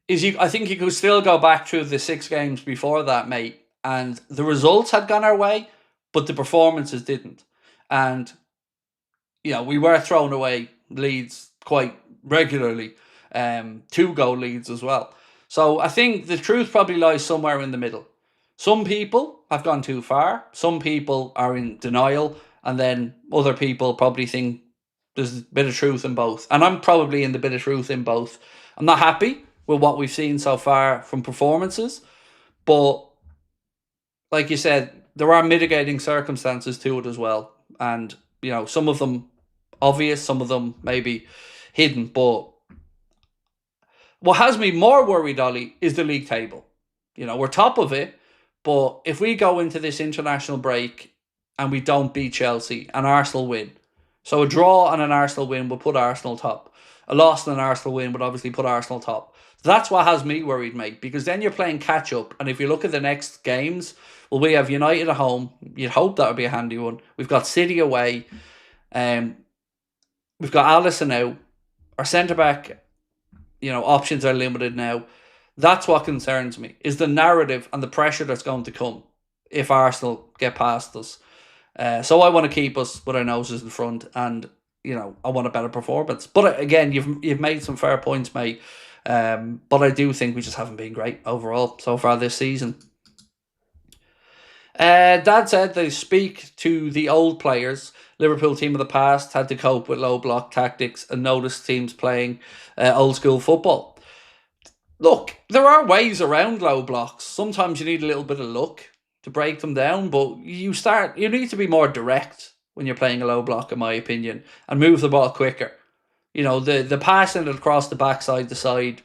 is I think you could still go back through the 6 games before that, mate. And the results had gone our way, but the performances didn't. And, we were throwing away leads quite regularly. 2-goal leads as well. So I think the truth probably lies somewhere in the middle. Some people have gone too far. Some people are in denial. And then other people probably think there's a bit of truth in both. And I'm probably in the bit of truth in both. I'm not happy with what we've seen so far from performances. But like you said, there are mitigating circumstances to it as well. And, some of them obvious, some of them maybe hidden. But what has me more worried, Ollie, is the league table. We're top of it, but if we go into this international break and we don't beat Chelsea and Arsenal win, so a draw and an Arsenal win would put Arsenal top. A loss and an Arsenal win would obviously put Arsenal top. That's what has me worried, mate, because then you're playing catch up. And if you look at the next games, well, we have United at home. You'd hope that would be a handy one. We've got City away. We've got Alisson out. Our centre-back, options are limited now. That's what concerns me, is the narrative and the pressure that's going to come if Arsenal get past us. So I want to keep us with our noses in front, and I want a better performance. But again, you've made some fair points, mate. But I do think we just haven't been great overall so far this season. Dad said they speak to the old players. Liverpool team of the past had to cope with low block tactics and noticed teams playing old school football. Look, there are ways around low blocks. Sometimes you need a little bit of luck to break them down, but you need to be more direct when you're playing a low block, in my opinion, and move the ball quicker. The passing across the backside, the side,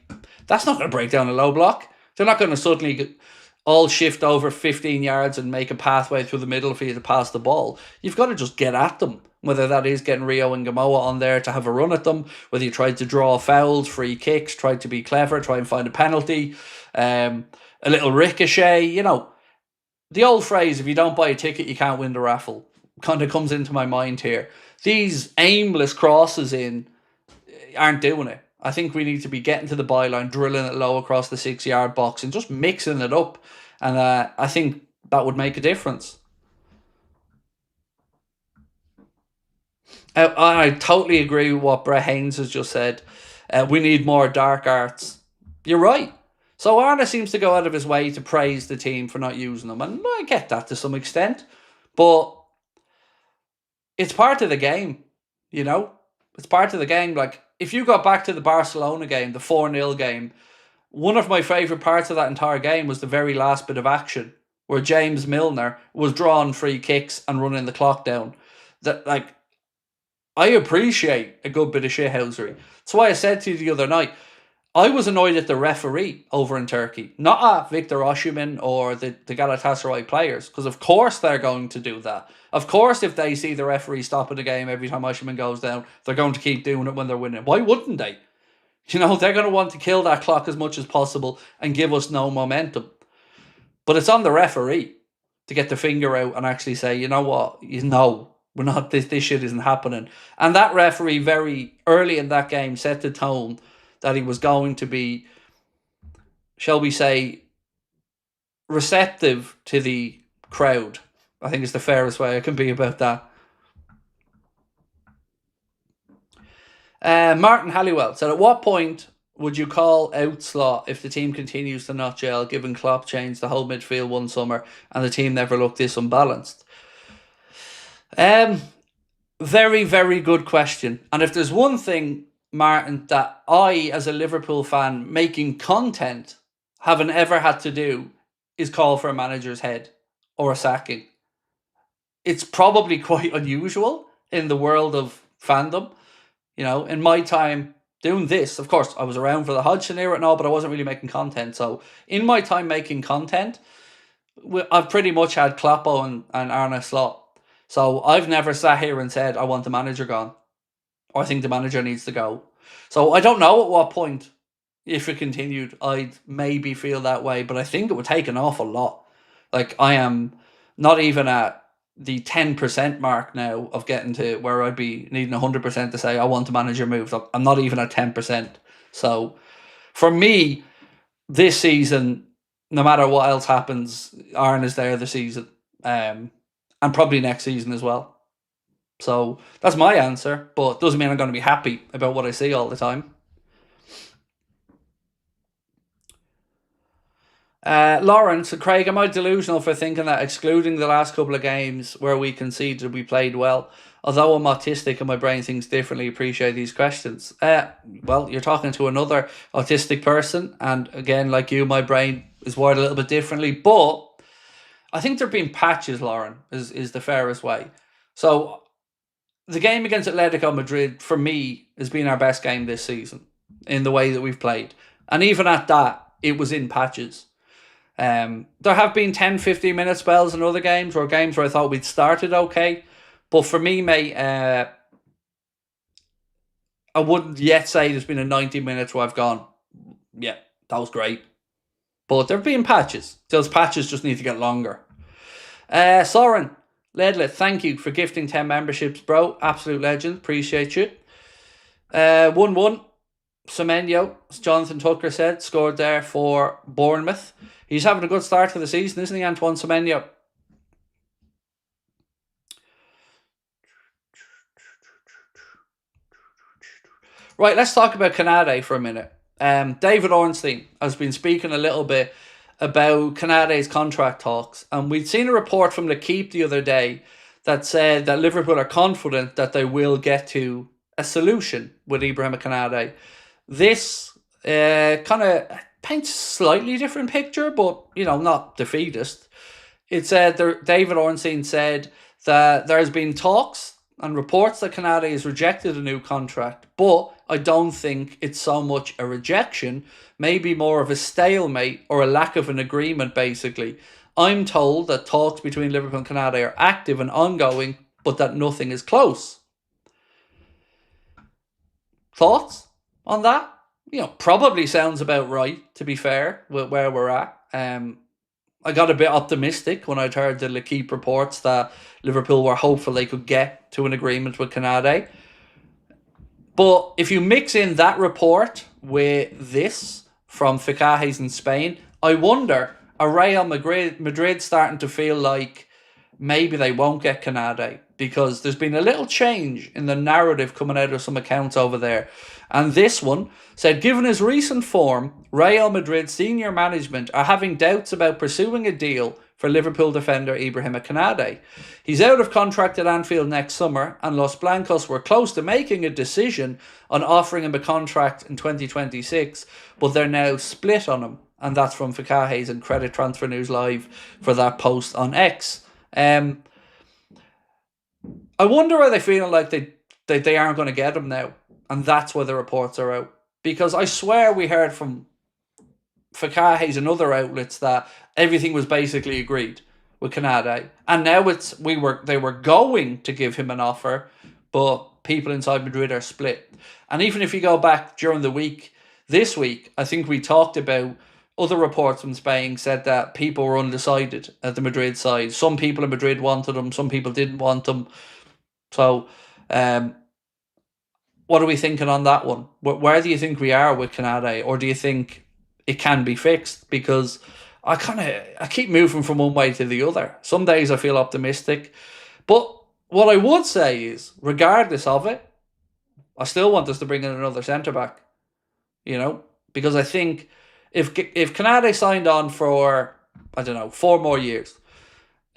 that's not going to break down a low block. They're not going to suddenly all shift over 15 yards and make a pathway through the middle for you to pass the ball. You've got to just get at them, whether that is getting Rio and Gamoa on there to have a run at them, whether you try to draw fouls, free kicks, try to be clever, try and find a penalty, a little ricochet. The old phrase, if you don't buy a ticket, you can't win the raffle, kind of comes into my mind here. These aimless crosses in aren't doing it. I think we need to be getting to the byline, drilling it low across the 6-yard box and just mixing it up. And I think that would make a difference. I totally agree with what Brett Haynes has just said. We need more dark arts. You're right. So Arne seems to go out of his way to praise the team for not using them. And I get that to some extent. But it's part of the game, It's part of the game. Like, if you go back to the Barcelona game, the 4-0 game, one of my favourite parts of that entire game was the very last bit of action where James Milner was drawing free kicks and running the clock down. I appreciate a good bit of shithousery. That's why I said to you the other night, I was annoyed at the referee over in Turkey, not at Victor Osimhen or the Galatasaray players, because of course they're going to do that. Of course, if they see the referee stopping the game every time Osimhen goes down, they're going to keep doing it when they're winning. Why wouldn't they? They're going to want to kill that clock as much as possible and give us no momentum. But it's on the referee to get the finger out and actually say, you know what, we're not, this shit isn't happening. And that referee very early in that game set the tone that he was going to be, shall we say, receptive to the crowd. I think it's the fairest way I can be about that. Martin Halliwell said, at what point would you call out Slot if the team continues to not gel, given Klopp changed the whole midfield one summer and the team never looked this unbalanced? Very, very good question. And if there's one thing, Martin, that I, as a Liverpool fan making content, haven't ever had to do, is call for a manager's head or a sacking. It's probably quite unusual in the world of fandom. You know, in my time doing this, of course, I was around for the Hodgson era and all, but I wasn't really making content. So in my time making content, I've pretty much had Kloppo and Arne Slot. So I've never sat here and said, I want the manager gone. Or I think the manager needs to go. So I don't know at what point, if it continued, I'd maybe feel that way. But I think it would take an awful lot. Like, I am not even at the 10% mark now of getting to where I'd be needing 100% to say, I want the manager moved. I'm not even at 10%. So for me, this season, no matter what else happens, Arne is there this season. And probably next season as well. So that's my answer, but doesn't mean I'm going to be happy about what I see all the time. Lawrence, Craig, am I delusional for thinking that excluding the last couple of games where we conceded, we played well? Although I'm autistic and my brain thinks differently, appreciate these questions. Well, you're talking to another autistic person, and again, like you, my brain is wired a little bit differently, but I think there have been patches, Lauren, is the fairest way. So the game against Atletico Madrid, for me, has been our best game this season in the way that we've played. And even at that, it was in patches. There have been 10, 15 minute spells in other games or games where I thought we'd started okay. But for me, mate, I wouldn't yet say there's been a 90 minutes where I've gone, yeah, that was great. But there have been patches. Those patches just need to get longer. Soren Ledlett, thank you for gifting 10 memberships, bro. Absolute legend. Appreciate you. 1-1. Semenyo, as Jonathan Tucker said, scored there for Bournemouth. He's having a good start to the season, isn't he, Antoine Semenyo? Right, let's talk about Canade for a minute. David Ornstein has been speaking a little bit about Canade's contract talks, and we'd seen a report from L'Equipe the other day that said that Liverpool are confident that they will get to a solution with Ibrahima Canade. This kind of paints a slightly different picture, but, you know, not defeatist. It said, David Ornstein said that there has been talks and reports that Canade has rejected a new contract, but I don't think it's so much a rejection, maybe more of a stalemate or a lack of an agreement, basically. I'm told that talks between Liverpool and Canade are active and ongoing, but that nothing is close. Thoughts on that? You know, probably sounds about right, to be fair, with where we're at. I got a bit optimistic when I'd heard the L'Equipe reports that Liverpool were hopeful they could get to an agreement with Canade. But if you mix in that report with this from Ficajes in Spain, I wonder, are Real Madrid starting to feel like maybe they won't get Canade? Because there's been a little change in the narrative coming out of some accounts over there. And this one said, given his recent form, Real Madrid senior management are having doubts about pursuing a deal for Liverpool defender Ibrahima Canade. He's out of contract at Anfield next summer, and Los Blancos were close to making a decision on offering him a contract in 2026, but they're now split on him. And that's from Ficajes and Credit Transfer News Live for that post on X. I wonder are they feeling like they aren't going to get him now, and that's why the reports are out. Because I swear we heard from Ficajes and other outlets that everything was basically agreed with Canade, and now they were going to give him an offer, but people inside Madrid are split. And even if you go back during the week, this week, I think we talked about other reports from Spain said that people were undecided at the Madrid side. Some people in Madrid wanted him, some people didn't want him. So, what are we thinking on that one? Where do you think we are with Canade, or do you think it can be fixed? Because I keep moving from one way to the other. Some days I feel optimistic, but what I would say is, regardless of it, I still want us to bring in another centre back. You know, because I think if Canade signed on for 4 more years,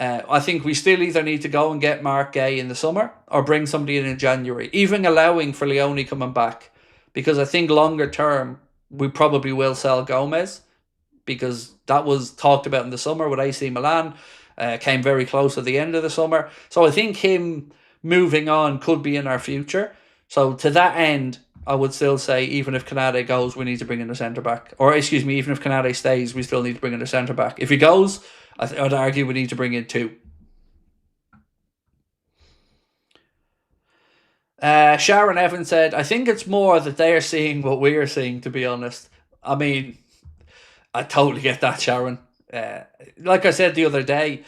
I think we still either need to go and get Mark Gay in the summer or bring somebody in January, even allowing for Leone coming back, because I think longer term we probably will sell Gomez. because that was talked about in the summer with AC Milan. Came very close at the end of the summer. So I think him moving on could be in our future. So to that end, I would still say even if Canade goes, we need to bring in a centre-back. Or excuse me, even if Canade stays, we still need to bring in a centre-back. If he goes, I'd argue we need to bring in two. Sharon Evans said, I think it's more that they are seeing what we are seeing, to be honest. I mean, I totally get that, Sharon. Like I said the other day,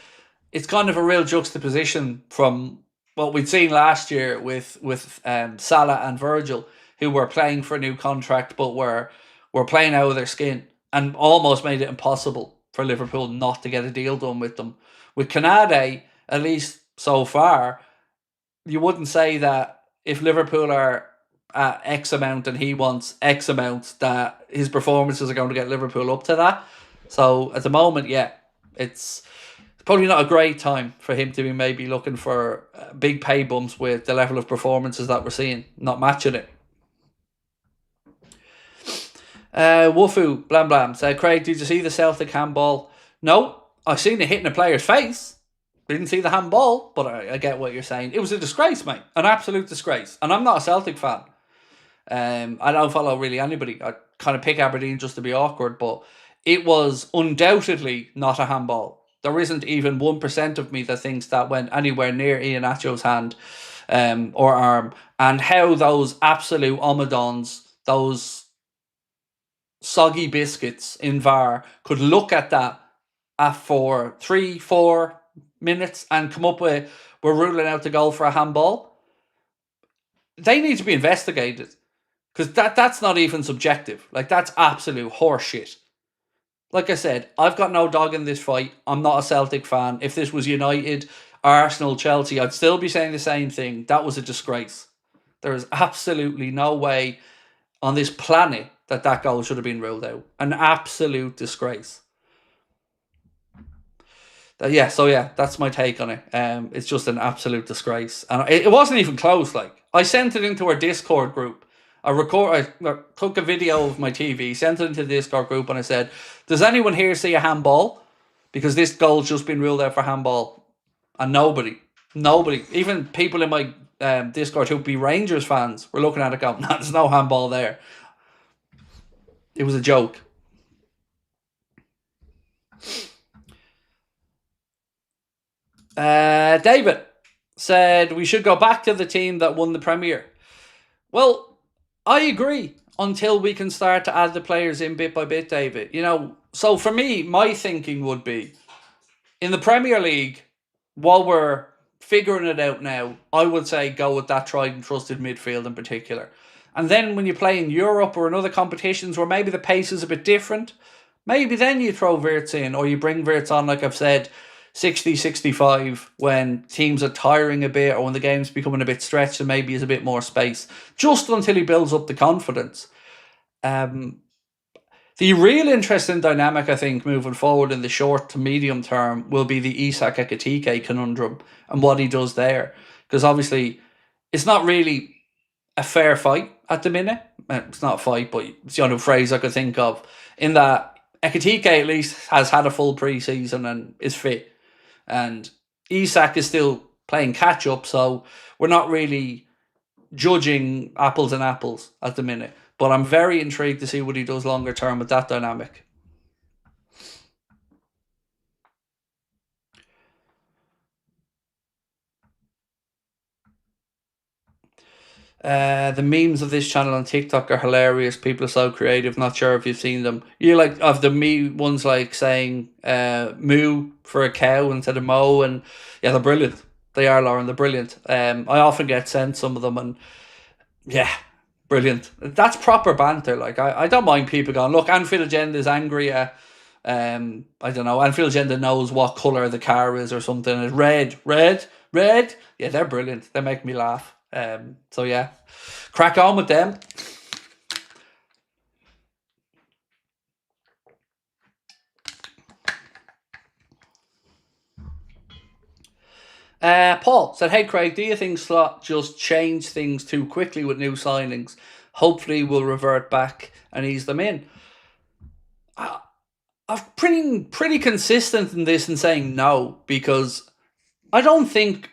it's kind of a real juxtaposition from what we'd seen last year with Salah and Virgil, who were playing for a new contract but were playing out of their skin and almost made it impossible for Liverpool not to get a deal done with them. With Canade, at least so far, you wouldn't say that if Liverpool are at X amount and he wants X amount, that his performances are going to get Liverpool up to that. So at the moment, yeah, it's probably not a great time for him to be maybe looking for big pay bumps with the level of performances that we're seeing, not matching it. Woofu Blam Blam said, Craig, did you see the Celtic handball? No, I seen it hitting a player's face. Didn't see the handball, but I get what you're saying. It was a disgrace, mate. An absolute disgrace. And I'm not a Celtic fan. I don't follow really anybody. I kind of pick Aberdeen just to be awkward, but it was undoubtedly not a handball. There isn't even 1% of me that thinks that went anywhere near Iheanacho's hand or arm. And how those absolute omadons, those soggy biscuits in VAR could look at that for 3-4 minutes and come up with, we're ruling out the goal for a handball. They need to be investigated, because that's not even subjective. Like, that's absolute horseshit. Like I said, I've got no dog in this fight. I'm not a Celtic fan. If this was United, Arsenal, Chelsea, I'd still be saying the same thing. That was a disgrace. There is absolutely no way on this planet that goal should have been ruled out. An absolute disgrace. So that's my take on it. It's just an absolute disgrace. And it wasn't even close. Like, I sent it into our Discord group. I took a video of my TV, sent it into the Discord group, and I said, does anyone here see a handball? Because this goal's just been ruled out for handball. And nobody, even people in my Discord who'd be Rangers fans, were looking at it going, nah, there's no handball there. It was a joke. David said we should go back to the team that won the Premier. Well, I agree until we can start to add the players in bit by bit, David. You know, so for me, my thinking would be, in the Premier League, while we're figuring it out now, I would say go with that tried and trusted midfield in particular. And then when you play in Europe or in other competitions where maybe the pace is a bit different, maybe then you throw Wirtz in, or you bring Wirtz on, like I've said, 60, 65, when teams are tiring a bit or when the game's becoming a bit stretched and maybe there's a bit more space, just until he builds up the confidence. The real interesting dynamic, I think, moving forward in the short to medium term will be the Isak Ekitike conundrum and what he does there. Because obviously, it's not really a fair fight at the minute. It's not a fight, but it's the only phrase I could think of. In that, Ekitike at least has had a full pre-season and is fit. And Isak is still playing catch-up, so we're not really judging apples and apples at the minute. But I'm very intrigued to see what he does longer term with that dynamic. The memes of this channel on TikTok are hilarious. People are so creative. Not sure if you've seen them. You like of the me ones like saying moo for a cow instead of mo, and yeah, they're brilliant. They are, Lauren. They're brilliant. I often get sent some of them, and yeah, brilliant. That's proper banter. Like I don't mind people going, look, Anfield Agenda is angry at I don't know, Anfield Agenda knows what colour the car is or something. It's red. Yeah, they're brilliant. They make me laugh. So yeah, crack on with them. Paul said, hey Craig, do you think Slot just changed things too quickly with new signings? Hopefully we'll revert back and ease them in. I've pretty consistent in this and saying no, because I don't think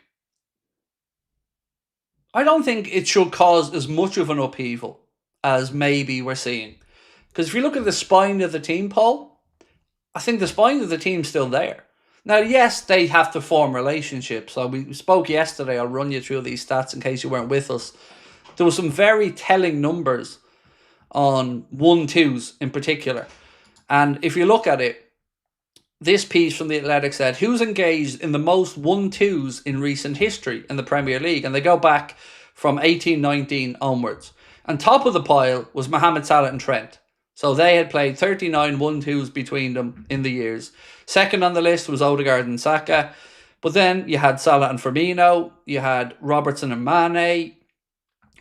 it should cause as much of an upheaval as maybe we're seeing. Because if you look at the spine of the team, Paul, I think the spine of the team's still there. Now, yes, they have to form relationships. So we spoke yesterday. I'll run you through these stats in case you weren't with us. There were some very telling numbers on 1-2s in particular. And if you look at it, this piece from The Athletic said, who's engaged in the most 1-2s in recent history in the Premier League? And they go back from 18-19 onwards. And top of the pile was Mohamed Salah and Trent. So they had played 39 1-2s between them in the years. Second on the list was Odegaard and Saka. But then you had Salah and Firmino. You had Robertson and Mane.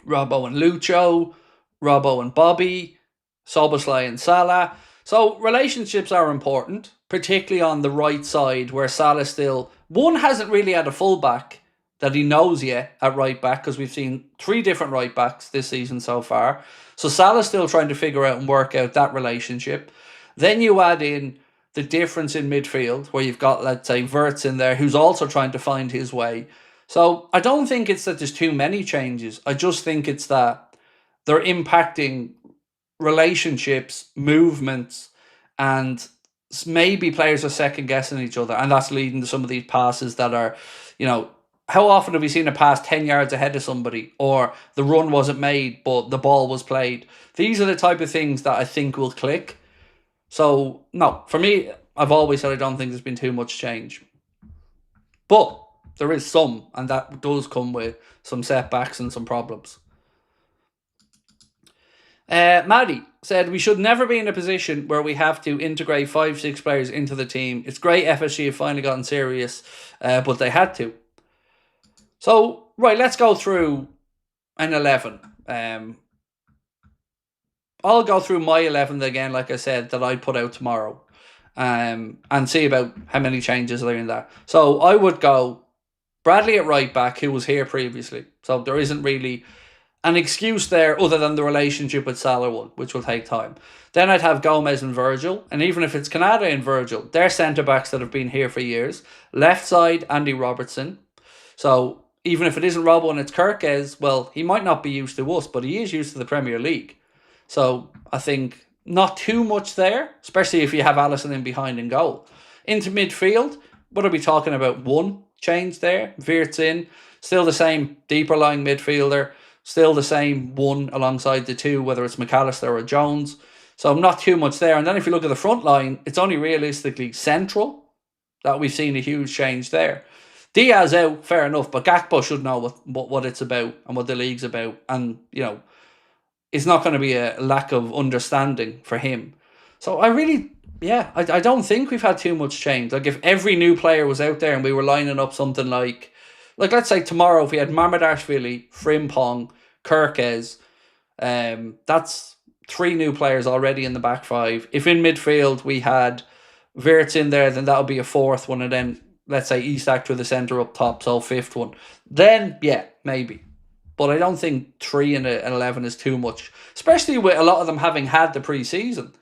Robbo and Lucho. Robbo and Bobby. Szoboszlai and Salah. So relationships are important, particularly on the right side where Salah still... One hasn't really had a fullback that he knows yet at right back, because we've seen 3 different right backs this season so far. So Salah's still trying to figure out and work out that relationship. Then you add in the difference in midfield, where you've got, let's say, Wirtz in there, who's also trying to find his way. So I don't think it's that there's too many changes. I just think it's that they're impacting relationships, movements, and maybe players are second guessing each other, and that's leading to some of these passes that are, how often have we seen a pass 10 yards ahead of somebody, or the run wasn't made but the ball was played? These are the type of things that I think will click. So no, for me, I've always said I don't think there's been too much change, but there is some, and that does come with some setbacks and some problems. Maddie said, we should never be in a position where we have to integrate 5-6 players into the team. It's great FSG have finally gotten serious, but they had to. So, right, let's go through an 11. I'll go through my 11 again, like I said, that I put out tomorrow, and see about how many changes are in that. So I would go Bradley at right back, who was here previously. So there isn't really an excuse there other than the relationship with Salah one, which will take time. Then I'd have Gomez and Virgil, and even if it's Canada and Virgil, they're centre-backs that have been here for years. Left side, Andy Robertson. So even if it isn't Robbo and it's Kirkes, well, he might not be used to us, but he is used to the Premier League. So I think not too much there, especially if you have Alisson in behind in goal. Into midfield, what are we talking about? One change there. Wirtz in, still the same deeper line midfielder. Still the same one alongside the 2, whether it's McAllister or Jones. So not too much there. And then if you look at the front line, it's only realistically Central that we've seen a huge change there. Diaz out, fair enough, but Gakpo should know what it's about and what the league's about. And, it's not going to be a lack of understanding for him. So I don't think we've had too much change. Like if every new player was out there and we were lining up something like let's say tomorrow if we had Mamardashvili, Frimpong, Kirkes, that's 3 new players already in the back 5. If in midfield we had Wirtz in there, then that would be a 4th one, and then let's say Isak to the centre up top, so 5th one. Then, yeah, maybe. But I don't think 3 and 11 is too much, especially with a lot of them having had the pre-season.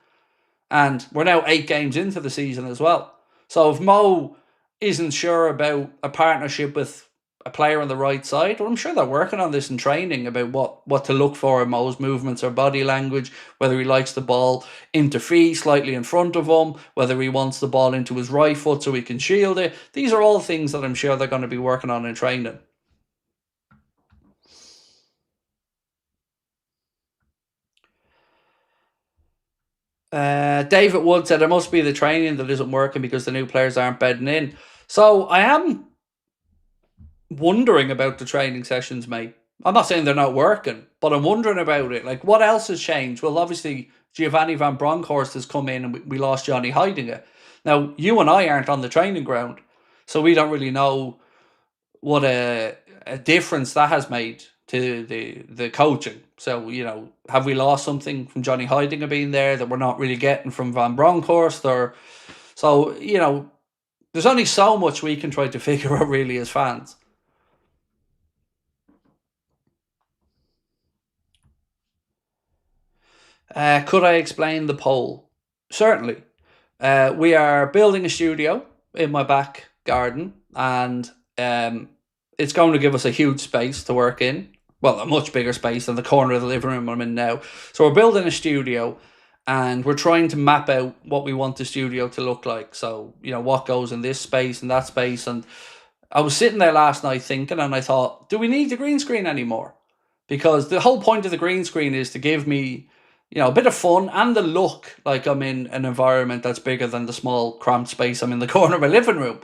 And we're now 8 games into the season as well. So if Mo isn't sure about a partnership with a player on the right side, well, I'm sure they're working on this in training about what to look for in Mo's movements or body language, whether he likes the ball into feet, slightly in front of him, whether he wants the ball into his right foot so he can shield it. These are all things that I'm sure they're going to be working on in training. David Wood said, it must be the training that isn't working because the new players aren't bedding in. So I am wondering about the training sessions, mate. I'm not saying they're not working, but I'm wondering about it. Like, what else has changed? Well, obviously, Giovanni Van Bronckhorst has come in and we lost Johnny Heidinga. Now, you and I aren't on the training ground, so we don't really know what a difference that has made to the coaching. So, have we lost something from Johnny Heidinga being there that we're not really getting from Van Bronckhorst? So, there's only so much we can try to figure out really as fans. Could I explain the poll? Certainly. We are building a studio in my back garden, and it's going to give us a huge space to work in. Well, a much bigger space than the corner of the living room I'm in now. So we're building a studio, and we're trying to map out what we want the studio to look like. So, what goes in this space and that space. And I was sitting there last night thinking, and I thought, do we need the green screen anymore? Because the whole point of the green screen is to give me, a bit of fun and the look like I'm in an environment that's bigger than the small cramped space I'm in the corner of my living room.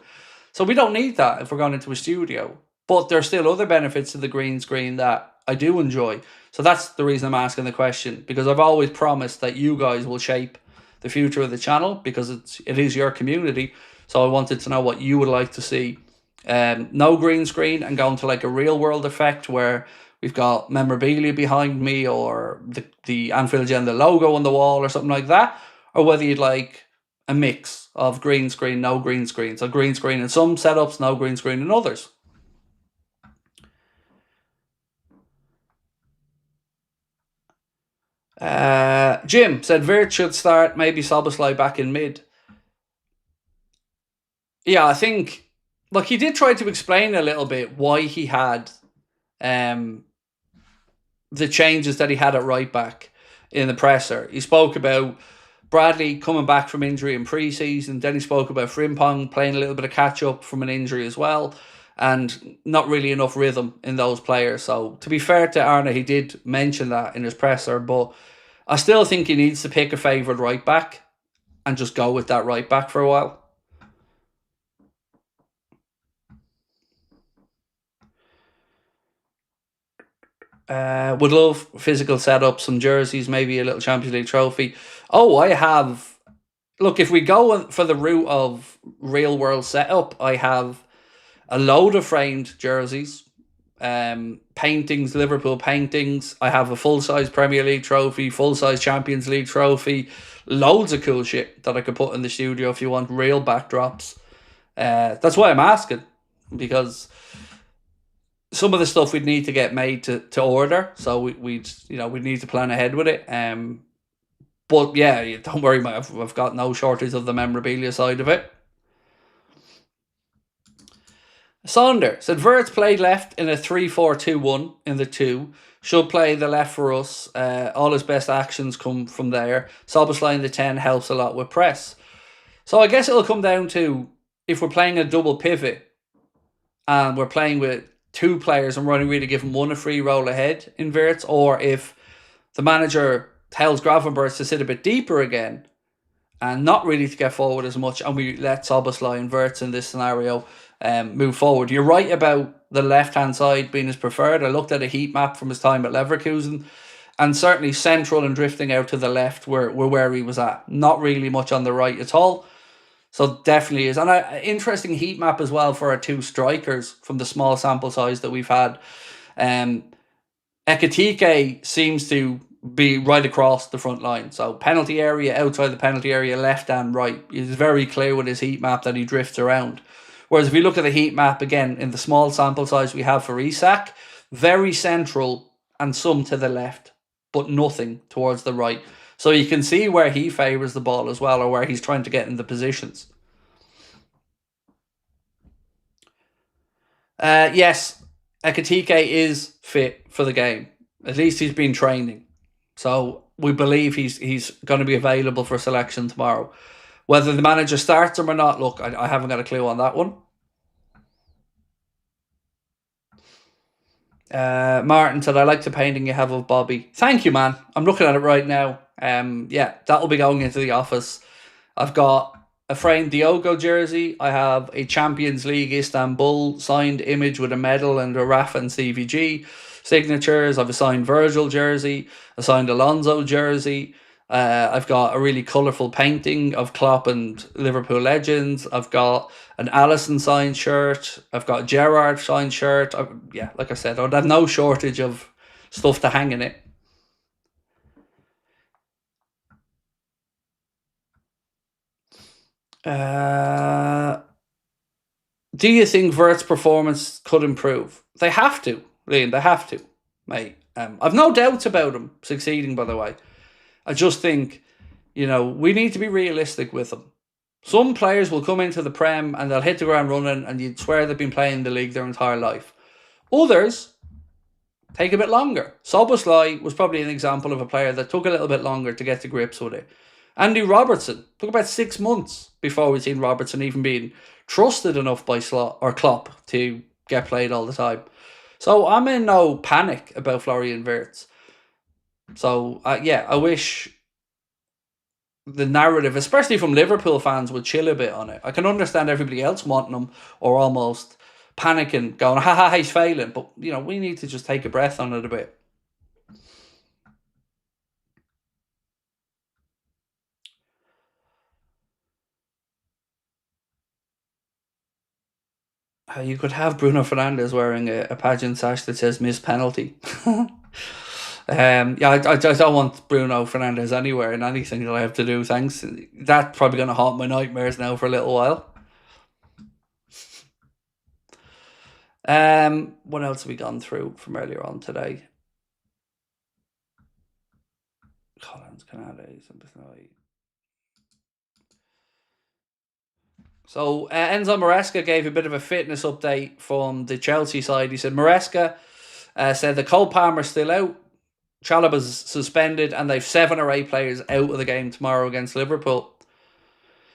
So we don't need that if we're going into a studio. But there's still other benefits to the green screen that I do enjoy. So that's the reason I'm asking the question, because I've always promised that you guys will shape the future of the channel, because it is your community. So I wanted to know what you would like to see. No green screen and going to like a real world effect where we've got memorabilia behind me, or the Anfield Agenda logo on the wall or something like that, or whether you'd like a mix of green screen, no green screen. So green screen in some setups, no green screen in others. Jim said Wirtz should start, maybe Szoboszlai back in mid. Yeah, I think, look, he did try to explain a little bit why he had the changes that he had at right back in the presser. He spoke about Bradley coming back from injury in pre-season. Then he spoke about Frimpong playing a little bit of catch-up from an injury as well, and not really enough rhythm in those players. So to be fair to Arne, he did mention that in his presser, but I still think he needs to pick a favoured right back and just go with that right back for a while. Would love physical setup, some jerseys, maybe a little Champions League trophy. Oh, I have... Look, if we go for the route of real world setup, I have a load of framed jerseys, paintings, Liverpool paintings. I have a full-size Premier League trophy, full-size Champions League trophy, loads of cool shit that I could put in the studio if you want real backdrops. That's why I'm asking, because some of the stuff we'd need to get made to order, so we'd need to plan ahead with it. But yeah, don't worry, I've got no shortage of the memorabilia side of it. Sonder said Wirtz played left in a 3-4-2-1 in the 2. Should play the left for us. All his best actions come from there. Szoboszlai in the 10 helps a lot with press. So I guess it'll come down to, if we're playing a double pivot and we're playing with two players and we're only really giving one a free roll ahead in Wirtz, or if the manager tells Gravenberch to sit a bit deeper again and not really to get forward as much, and we let Szoboszlai and Wirtz in this scenario move forward. You're right about the left-hand side being his preferred. I looked at a heat map from his time at Leverkusen, and certainly central and drifting out to the left were where he was at. Not really much on the right at all. So definitely is. And an interesting heat map as well for our two strikers from the small sample size that we've had. Ekitike seems to be right across the front line. So penalty area, outside the penalty area, left and right. It's very clear with his heat map that he drifts around. Whereas if you look at the heat map, again, in the small sample size we have for Isak, very central and some to the left, but nothing towards the right. So you can see where he favours the ball as well, or where he's trying to get in the positions. Yes, Ekitike is fit for the game. At least he's been training. So we believe he's going to be available for selection tomorrow. Whether the manager starts him or not, look, I haven't got a clue on that one. Martin said, I like the painting you have of Bobby. Thank you, man. I'm looking at it right now. Yeah, that will be going into the office. I've got a framed Diogo jersey. I have a Champions League Istanbul signed image with a medal and a RAF and CVG signatures. I've a signed Virgil jersey, a signed Alonso jersey. I've got a really colourful painting of Klopp and Liverpool legends. I've got an Alisson signed shirt. I've got a Gerrard signed shirt. Yeah, like I said, I'd have no shortage of stuff to hang in it. Do you think Wirtz's performance could improve? They have to, Liam. They have to, mate. I've no doubts about him succeeding, by the way. I just think, we need to be realistic with him. Some players will come into the Prem and they'll hit the ground running and you'd swear they've been playing the league their entire life. Others take a bit longer. Szoboszlai was probably an example of a player that took a little bit longer to get to grips with it. Andy Robertson took about 6 months before we've seen Robertson even being trusted enough by Klopp to get played all the time. So I'm in no panic about Florian Wirtz. So yeah, I wish the narrative, especially from Liverpool fans, would chill a bit on it. I can understand everybody else wanting him or almost panicking, going, ha, he's failing. But, you know, we need to just take a breath on it a bit. You could have Bruno Fernandes wearing a pageant sash that says "miss penalty." Yeah, I don't want Bruno Fernandes anywhere in anything that I have to do. Thanks. That's probably going to haunt my nightmares now for a little while. What else have we gone through from earlier on today? Collins, Canada, So Enzo Maresca gave a bit of a fitness update from the Chelsea side. He said Maresca said that Cole Palmer's still out, Chalobah's suspended, and they've 7 or 8 players out of the game tomorrow against Liverpool.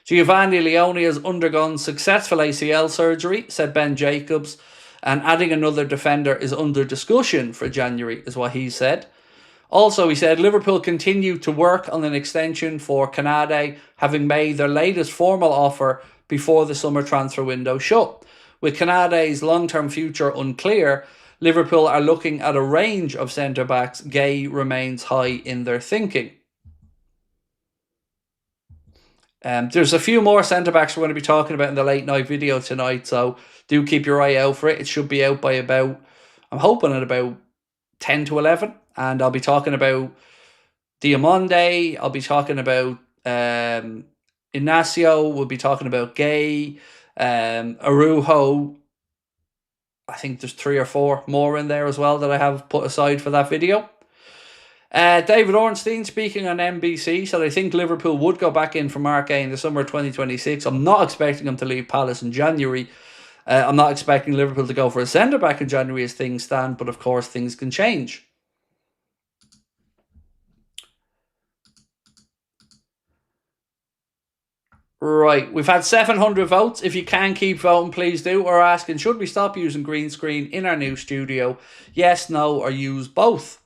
Giovanni Leone has undergone successful ACL surgery, said Ben Jacobs, and adding another defender is under discussion for January, is what he said. Also, he said Liverpool continue to work on an extension for Canade, having made their latest formal offer before the summer transfer window shut. With Canade's long-term future unclear, Liverpool are looking at a range of centre-backs. Gay remains high in their thinking. There's a few more centre-backs we're going to be talking about in the late night video tonight, so do keep your eye out for it. It should be out by about, I'm hoping at about 10 to 11, and I'll be talking about DIOMANDE, I'll be talking about Inacio, we'll be talking about Gay, Arujo. I think there's 3 or 4 more in there as well that I have put aside for that video. David Ornstein speaking on NBC said I think Liverpool would go back in for Mark A in the summer of 2026. I'm not expecting him to leave Palace in January. I'm not expecting Liverpool to go for a centre-back in January as things stand, but of course things can change. Right, we've had 700 votes. If you can keep voting, please do. We're asking, should we stop using green screen in our new studio? Yes, no, or use both.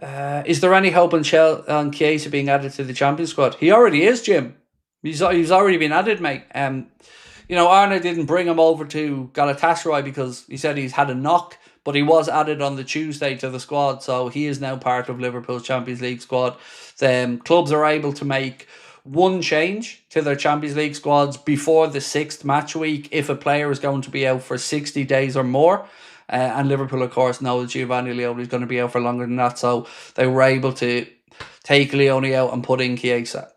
Is there any hope on Chiesa being added to the Champions squad? He already is, Jim. He's already been added, mate. You know, Arne didn't bring him over to Galatasaray because he said he's had a knock, but he was added on the Tuesday to the squad, so he is now part of Liverpool's Champions League squad. The clubs are able to make one change to their Champions League squads before the 6th match week if a player is going to be out for 60 days or more. And Liverpool, of course, know that Giovanni Leone is going to be out for longer than that, so they were able to take Leone out and put in Chiesa.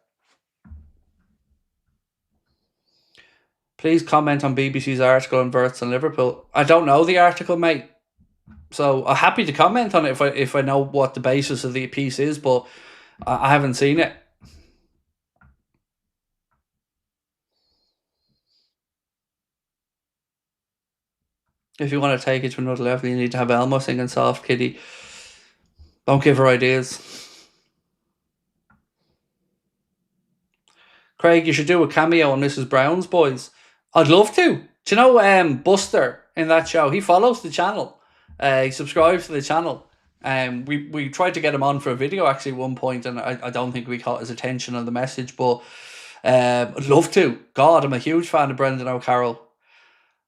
Please comment on BBC's article on Wirtz and Liverpool. I don't know the article, mate. So I'm happy to comment on it if I know what the basis of the piece is, but I haven't seen it. If you want to take it to another level, you need to have Elmo singing Soft Kitty. Don't give her ideas. Craig, you should do a cameo on Mrs. Brown's Boys. I'd love to. Do you know Buster in that show? He follows the channel. He subscribes to the channel. We tried to get him on for a video actually at one point, and I don't think we caught his attention on the message, but I'd love to. God, I'm a huge fan of Brendan O'Carroll.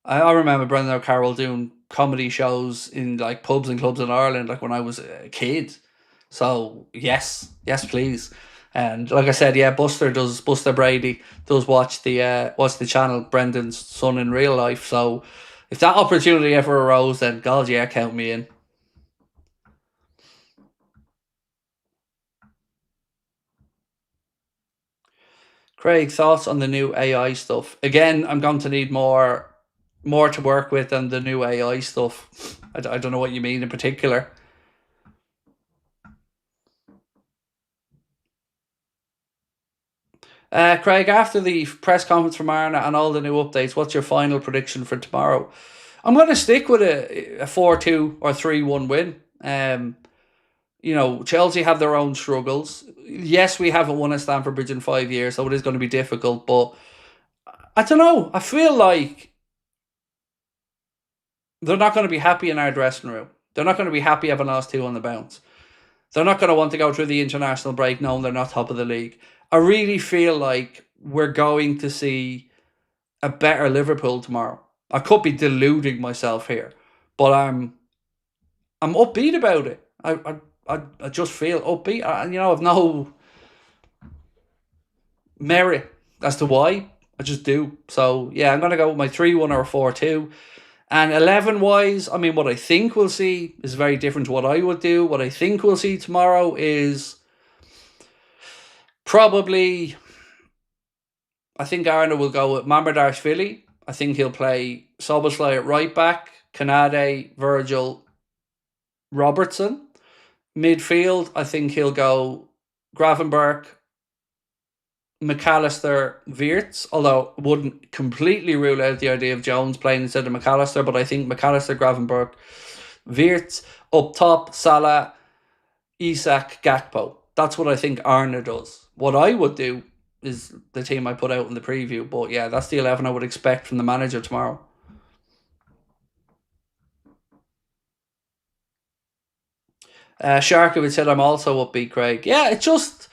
I remember Brendan O'Carroll doing comedy shows in like pubs and clubs in Ireland, like when I was a kid. So yes, please. And like I said, yeah, Buster Brady does watch the channel, Brendan's son in real life. So if that opportunity ever arose, then God, yeah, count me in. Craig, thoughts on the new AI stuff? Again, I'm going to need more to work with than the new AI stuff. I don't know what you mean in particular. Craig, after the press conference from Arna and all the new updates, what's your final prediction for tomorrow? I'm going to stick with a 4-2 or 3-1 win. Chelsea have their own struggles. Yes, we haven't won at Stamford Bridge in 5 years, so it is going to be difficult. But I don't know. I feel like they're not going to be happy in our dressing room. They're not going to be happy having lost 2 on the bounce. They're not going to want to go through the international break knowing they're not top of the league. I really feel like we're going to see a better Liverpool tomorrow. I could be deluding myself here, but I'm upbeat about it. I just feel upbeat. I've no merit as to why. I just do. So yeah, I'm gonna go with my 3-1 or 4-2. And 11-wise, I mean, what I think we'll see is very different to what I would do. What I think we'll see tomorrow is probably, I think Arna will go with Mamardashvili. I think he'll play Szoboszlai at right back, Kanade, Virgil, Robertson. Midfield, I think he'll go Gravenberch, McAllister, Wirtz, although wouldn't completely rule out the idea of Jones playing instead of McAllister, but I think McAllister, Gravenberch, Wirtz. Up top, Salah, Isak, Gakpo. That's what I think Arna does. What I would do is the team I put out in the preview, but yeah, that's the 11 I would expect from the manager tomorrow. Sharkovic said I'm also upbeat, Craig. Yeah, it's just,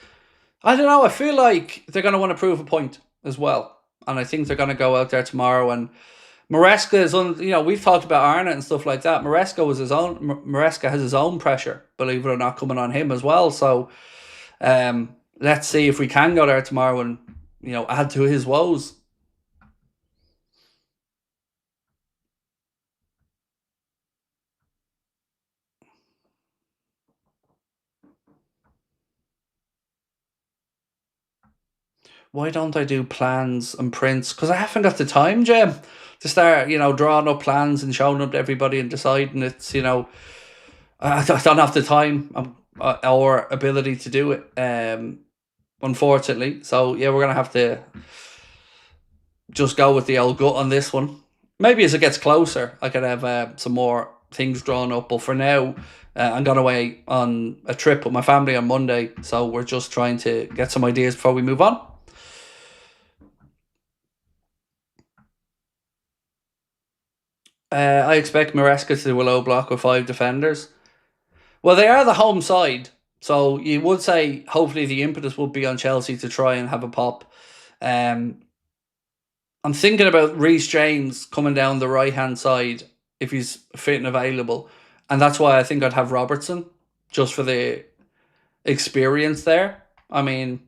I don't know, I feel like they're going to want to prove a point as well. And I think they're going to go out there tomorrow. And Maresca is, we've talked about Arna and stuff like that. Maresca has his own pressure, believe it or not, coming on him as well. So let's see if we can go there tomorrow and, add to his woes. Why don't I do plans and prints? Because I haven't got the time, Jem, to start, drawing up plans and showing up to everybody and deciding it's, I don't have the time or ability to do it, unfortunately. So, yeah, we're going to have to just go with the old gut on this one. Maybe as it gets closer, I could have some more things drawn up. But for now, I'm going away on a trip with my family on Monday. So we're just trying to get some ideas before we move on. I expect Maresca to do a low block with 5 defenders. Well, they are the home side, so you would say hopefully the impetus would be on Chelsea to try and have a pop. I'm thinking about Reece James coming down the right-hand side if he's fit and available, and that's why I think I'd have Robertson, just for the experience there. I mean,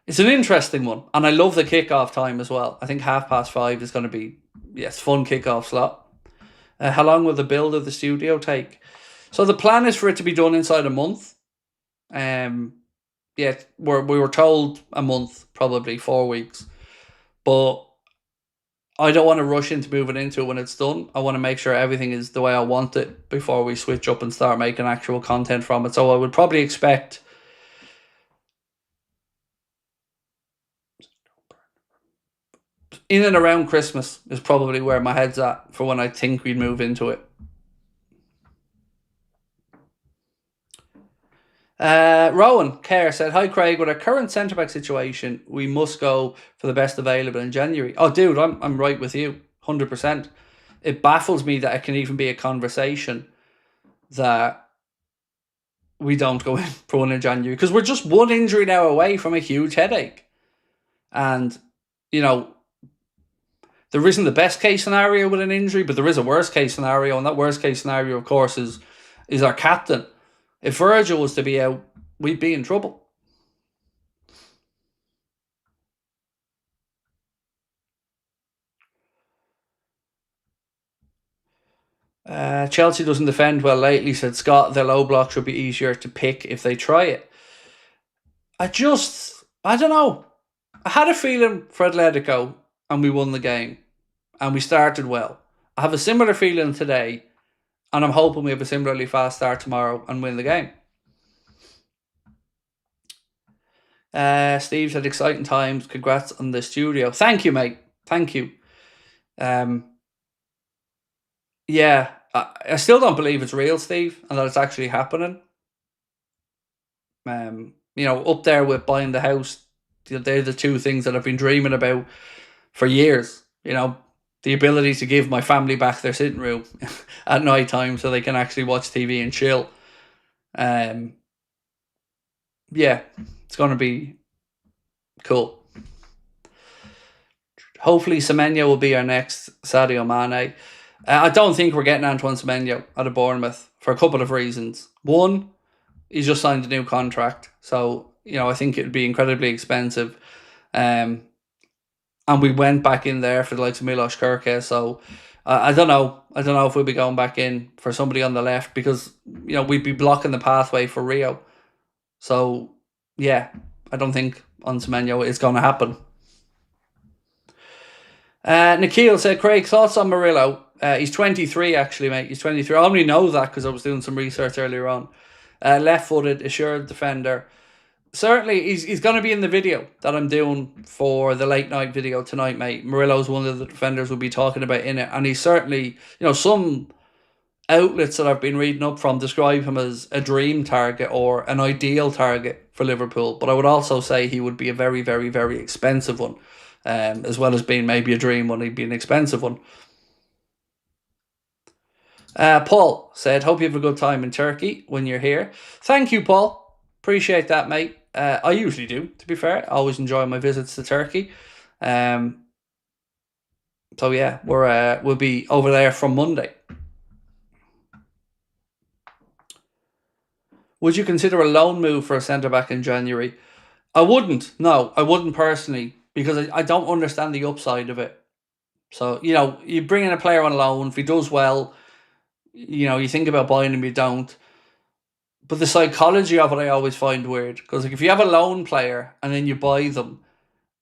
it's an interesting one, and I love the kickoff time as well. I think 5:30 is going to be, yes, fun kickoff slot. How long will the build of the studio take? So the plan is for it to be done inside a month. We were told a month, probably 4 weeks. But I don't want to rush into moving into it when it's done. I want to make sure everything is the way I want it before we switch up and start making actual content from it. So I would probably expect in and around Christmas is probably where my head's at for when I think we'd move into it. Rowan Kerr said, "Hi Craig, with our current centre-back situation, we must go for the best available in January." Oh dude, I'm right with you, 100%. It baffles me that it can even be a conversation that we don't go in for one in January, because we're just one injury now away from a huge headache. And, there isn't the best case scenario with an injury, but there is a worst case scenario, and that worst case scenario, of course, is our captain. If Virgil was to be out, we'd be in trouble. Chelsea doesn't defend well lately, said Scott. Their low block should be easier to pick if they try it. I don't know. I had a feeling for Atletico and we won the game and we started well. I have a similar feeling today, and I'm hoping we have a similarly fast start tomorrow and win the game. Steve said, exciting times. Congrats on the studio. Thank you, mate. Thank you. Yeah, I still don't believe it's real, Steve, and that it's actually happening. Up there with buying the house, they're the two things that I've been dreaming about for years. The ability to give my family back their sitting room at night time so they can actually watch TV and chill. Yeah, it's going to be cool. Hopefully, Semenyo will be our next Sadio Mane. I don't think we're getting Antoine Semenyo out of Bournemouth for a couple of reasons. One, he's just signed a new contract, so I think it'd be incredibly expensive. And we went back in there for the likes of Milos Kerke, so I don't know. I don't know if we'll be going back in for somebody on the left because we'd be blocking the pathway for Rio. So yeah, I don't think on Semenyo it's going to happen. Nikhil said, Craig, thoughts on Murillo? He's 23 actually, mate. He's 23. I only know that because I was doing some research earlier on. Left-footed, assured defender. Certainly, he's going to be in the video that I'm doing for the late night video tonight, mate. Murillo's one of the defenders we'll be talking about in it. And he's certainly, some outlets that I've been reading up from describe him as a dream target or an ideal target for Liverpool. But I would also say he would be a very, very, very expensive one. As well as being maybe a dream one, he'd be an expensive one. Paul said, hope you have a good time in Turkey when you're here. Thank you, Paul. Appreciate that, mate. I usually do, to be fair. I always enjoy my visits to Turkey. So yeah, we'll be over there from Monday. Would you consider a loan move for a centre-back in January? I wouldn't. No, I wouldn't personally, because I don't understand the upside of it. So, you bring in a player on loan. If he does well, you think about buying him, you don't. But the psychology of it I always find weird. Because if you have a loan player and then you buy them,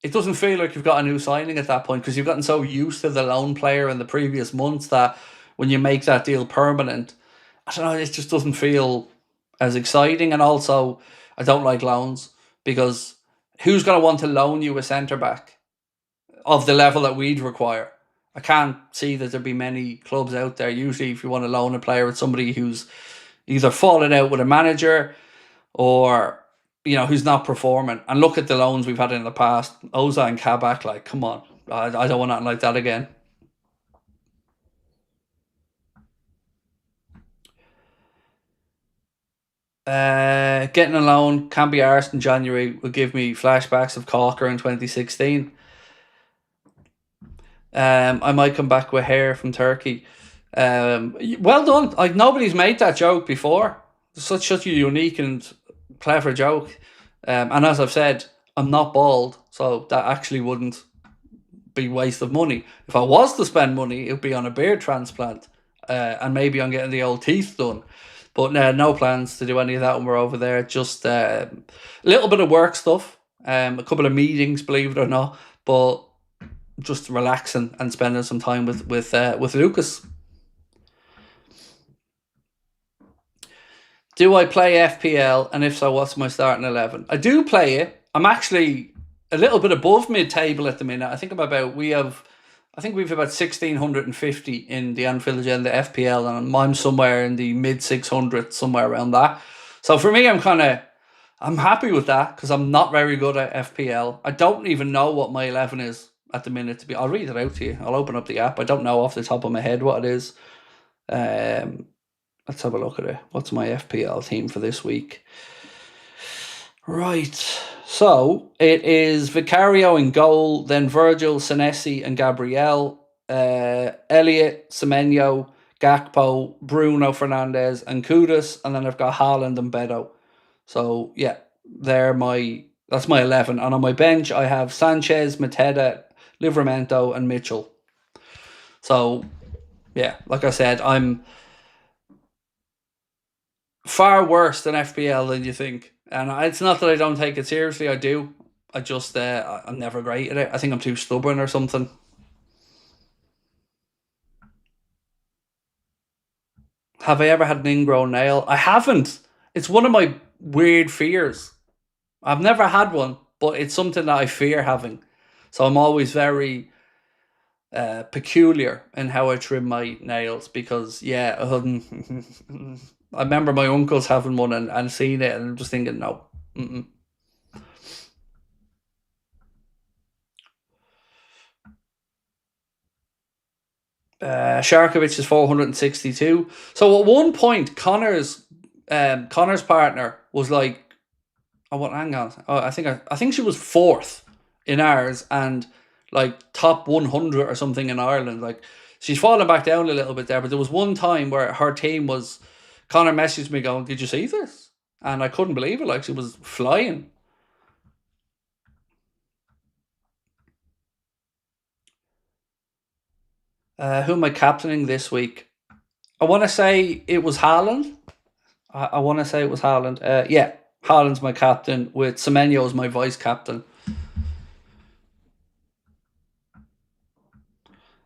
it doesn't feel like you've got a new signing at that point because you've gotten so used to the loan player in the previous months that when you make that deal permanent, I don't know, it just doesn't feel as exciting. And also, I don't like loans because who's going to want to loan you a centre-back of the level that we'd require? I can't see that there'd be many clubs out there. Usually, if you want to loan a player, it's somebody who's either fallen out with a manager or who's not performing. And look at the loans we've had in the past. Oza and Kabak, like, come on. I don't want nothing like that again. Getting a loan, can't be arsed in January, will give me flashbacks of Corker in 2016. I might come back with hair from Turkey. Well done. Nobody's made that joke before. It's such a unique and clever joke. And as I've said, I'm not bald, so that actually wouldn't be waste of money. If I was to spend money, it would be on a beard transplant and maybe on getting the old teeth done. But no plans to do any of that when we're over there. Just a little bit of work stuff, a couple of meetings, believe it or not, but just relaxing and spending some time with Lucas. Do I play FPL? And if so, what's my starting 11? I do play it. I'm actually a little bit above mid-table at the minute. I think we've about 1,650 in the Anfield Agenda FPL, and I'm somewhere in the mid-600s, somewhere around that. So for me, I'm happy with that because I'm not very good at FPL. I don't even know what my 11 is at the minute. I'll read it out to you. I'll open up the app. I don't know off the top of my head what it is. Let's have a look at it. What's my FPL team for this week? Right. So it is Vicario in goal, then Virgil, Senesi and Gabriel, Elliot, Semenyo, Gakpo, Bruno Fernandes and Kudus, and then I've got Haaland and Beto. So yeah, that's my 11. And on my bench I have Sanchez, Mateta, Livramento and Mitchell. So yeah, like I said, I'm far worse than FPL than you think. And it's not that I don't take it seriously, I do. I just, I'm never great at it. I think I'm too stubborn or something. Have I ever had an ingrown nail? I haven't. It's one of my weird fears. I've never had one, but it's something that I fear having. So I'm always very peculiar in how I trim my nails because, yeah, I remember my uncles having one and seeing it, and I'm just thinking, no. Mm-mm. Sharkovic is 462. So at one point, Connor's partner was like, oh, what? Hang on. Oh, I think she was fourth in ours and like top 100 or something in Ireland. Like she's fallen back down a little bit there, but there was one time where her team was. Connor messaged me going, "Did you see this?" And I couldn't believe it. Like she was flying. Who am I captaining this week? I want to say it was Haaland. I want to say it was Haaland. Yeah, Haaland's my captain with Semenyo as my vice captain.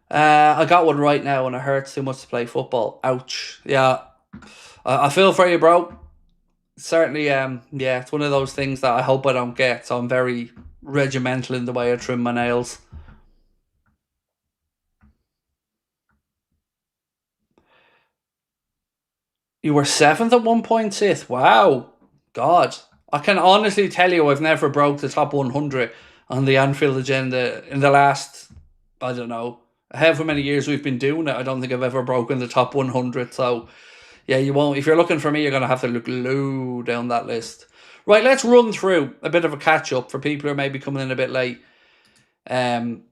I got one right now and it hurts too much to play football. Ouch. Yeah. I feel for you, bro. Certainly, yeah, it's one of those things that I hope I don't get. So I'm very regimental in the way I trim my nails. You were seventh at one point, Sith. Wow. God. I can honestly tell you I've never broke the top 100 on the Anfield Agenda in the last, I don't know, however many years we've been doing it. I don't think I've ever broken the top 100. So, yeah, you won't. If you're looking for me, you're going to have to look low down that list. Right, let's run through a bit of a catch-up for people who are maybe coming in a bit late on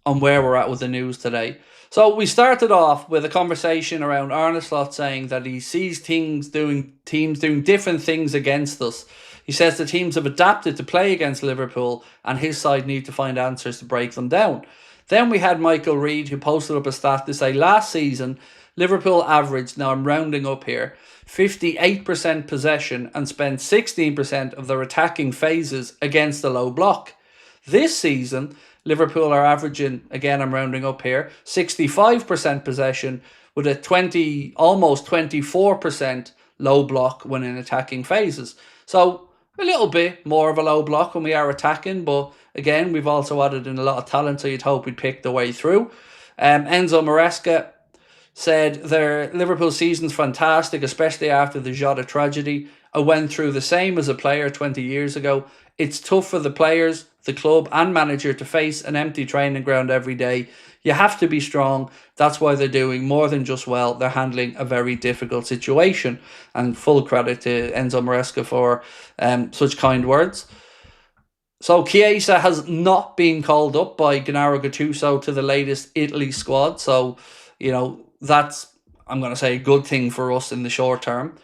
where we're at with the news today. So we started off with a conversation around Arne Slot saying that he sees teams doing different things against us. He says the teams have adapted to play against Liverpool and his side need to find answers to break them down. Then we had Michael Reid who posted up a stat to say last season Liverpool averaged, now I'm rounding up here, 58% possession and spent 16% of their attacking phases against the low block. This season, Liverpool are averaging, again I'm rounding up here, 65% possession with a almost 24% low block when in attacking phases. So a little bit more of a low block when we are attacking, but again, we've also added in a lot of talent, so you'd hope we'd pick the way through. Enzo Maresca said their Liverpool season's fantastic, especially after the Jota tragedy. I went through the same as a player 20 years ago. It's tough for the players, the club and manager to face an empty training ground every day. You have to be strong. That's why they're doing more than just well. They're handling a very difficult situation. And full credit to Enzo Maresca for such kind words. So Chiesa has not been called up by Gennaro Gattuso to the latest Italy squad. So, you know, that's, I'm going to say, a good thing for us in the short term.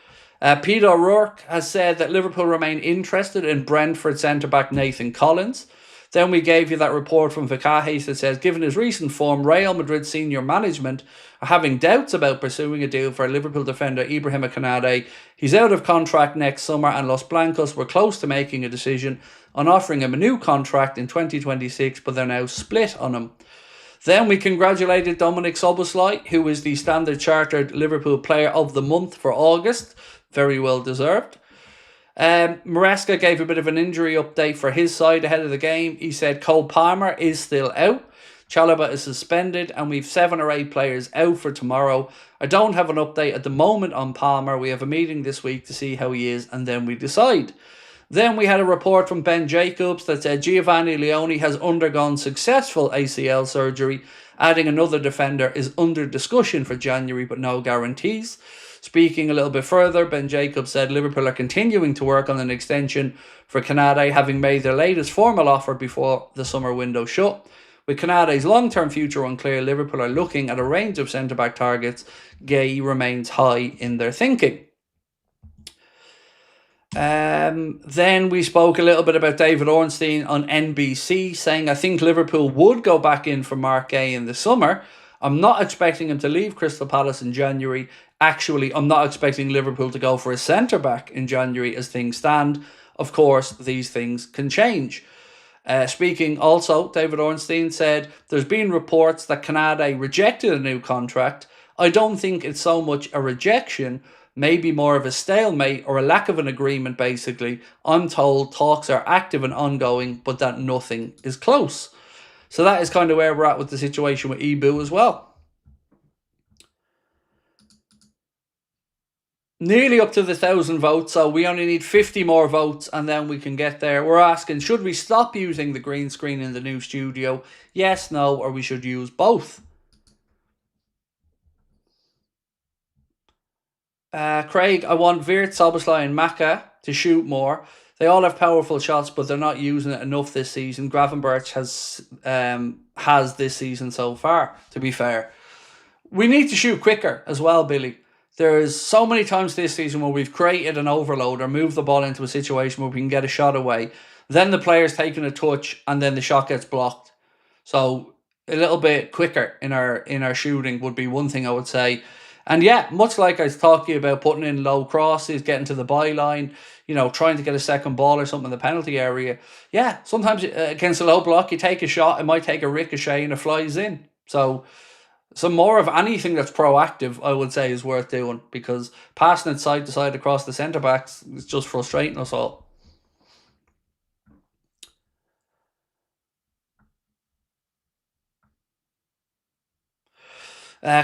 Peter O'Rourke has said that Liverpool remain interested in Brentford centre-back Nathan Collins. Then we gave you that report from Vicajes that says, given his recent form, Real Madrid senior management are having doubts about pursuing a deal for Liverpool defender Ibrahima Konate. He's out of contract next summer and Los Blancos were close to making a decision on offering him a new contract in 2026, but they're now split on him. Then we congratulated Dominic Szoboszlai, who is the Standard Chartered Liverpool Player of the Month for August. Very well deserved. Maresca gave a bit of an injury update for his side ahead of the game. He said Cole Palmer is still out. Chalobah is suspended and we've 7 or 8 players out for tomorrow. I don't have an update at the moment on Palmer. We have a meeting this week to see how he is and then we decide. Then we had a report from Ben Jacobs that said Giovanni Leone has undergone successful ACL surgery. Adding another defender is under discussion for January, but no guarantees. Speaking a little bit further, Ben Jacobs said Liverpool are continuing to work on an extension for Konate, having made their latest formal offer before the summer window shut. With Konate's long-term future unclear, Liverpool are looking at a range of centre-back targets. Gay remains high in their thinking. Then we spoke a little bit about David Ornstein on NBC, saying, I think Liverpool would go back in for Mark Gay in the summer. I'm not expecting him to leave Crystal Palace in January. Actually, I'm not expecting Liverpool to go for a centre-back in January as things stand. Of course, these things can change. Speaking also, David Ornstein said, there's been reports that Konate rejected a new contract. I don't think it's so much a rejection, maybe more of a stalemate or a lack of an agreement, basically. I'm told talks are active and ongoing, but that nothing is close. So that is kind of where we're at with the situation with Ibu as well. Nearly up to the 1,000 votes, so we only need 50 more votes and then we can get there. We're asking, should we stop using the green screen in the new studio? Yes, no, or we should use both. Craig, I want Wirtz, Szoboszlai and Maka to shoot more. They all have powerful shots, but they're not using it enough this season. Gravenberch has this season so far, to be fair. We need to shoot quicker as well, Billy. There's so many times this season where we've created an overload or moved the ball into a situation where we can get a shot away. Then the player's taking a touch and then the shot gets blocked. So a little bit quicker in our shooting would be one thing I would say. And yeah, much like I was talking about putting in low crosses, getting to the byline, trying to get a second ball or something in the penalty area. Yeah, sometimes against a low block, you take a shot, it might take a ricochet and it flies in. So some more of anything that's proactive, I would say, is worth doing, because passing it side to side across the centre backs is just frustrating us all.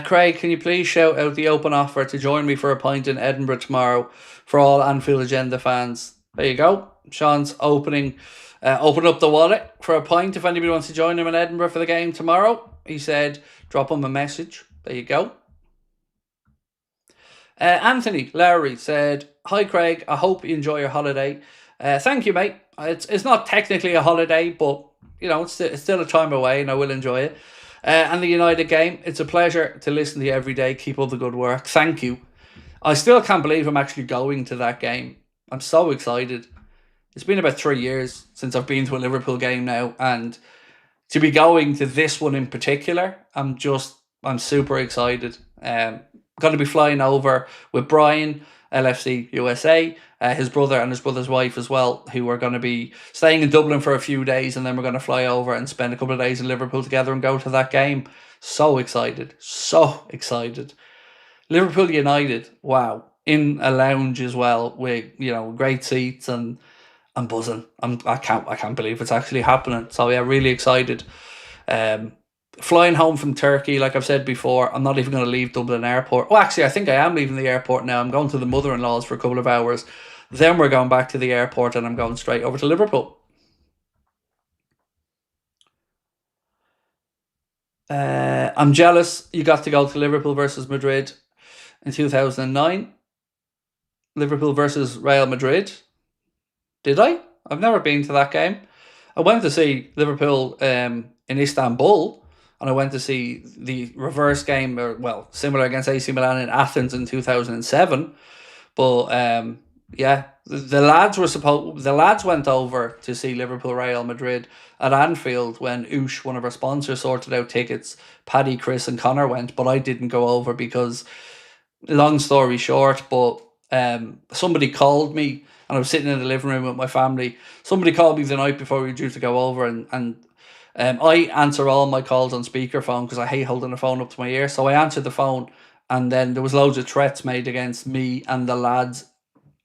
Craig, can you please shout out the open offer to join me for a pint in Edinburgh tomorrow for all Anfield Agenda fans? There you go. Sean's open up the wallet for a pint if anybody wants to join him in Edinburgh for the game tomorrow. He said, drop him a message. There you go. Anthony Lowry said, hi Craig, I hope you enjoy your holiday. Thank you, mate. It's not technically a holiday, but it's still a time away and I will enjoy it. And the United game, it's a pleasure to listen to you every day. Keep up the good work. Thank you. I still can't believe I'm actually going to that game. I'm so excited. It's been about 3 years since I've been to a Liverpool game now, and to be going to this one in particular, I'm super excited. Going to be flying over with Brian, LFC USA, his brother and his brother's wife as well, who are going to be staying in Dublin for a few days, and then we're going to fly over and spend a couple of days in Liverpool together and go to that game. So excited. So excited. Liverpool United, wow. In a lounge as well with, great seats, and I'm buzzing. I can't believe it's actually happening. So yeah, really excited. Flying home from Turkey, like I've said before, I'm not even going to leave Dublin Airport. Well, actually, I think I am leaving the airport now. I'm going to the mother-in-law's for a couple of hours. Then we're going back to the airport and I'm going straight over to Liverpool. I'm jealous you got to go to Liverpool versus Madrid in 2009. Liverpool versus Real Madrid. Did I? I've never been to that game. I went to see Liverpool in Istanbul, and I went to see the reverse game, similar against AC Milan in Athens in 2007. But yeah, the lads went over to see Liverpool Real Madrid at Anfield when Oosh, one of our sponsors, sorted out tickets. Paddy, Chris, and Connor went, but I didn't go over because, long story short, but somebody called me. And I was sitting in the living room with my family. Somebody called me the night before we were due to go over, and I answer all my calls on speakerphone because I hate holding the phone up to my ear. So I answered the phone, and then there was loads of threats made against me and the lads,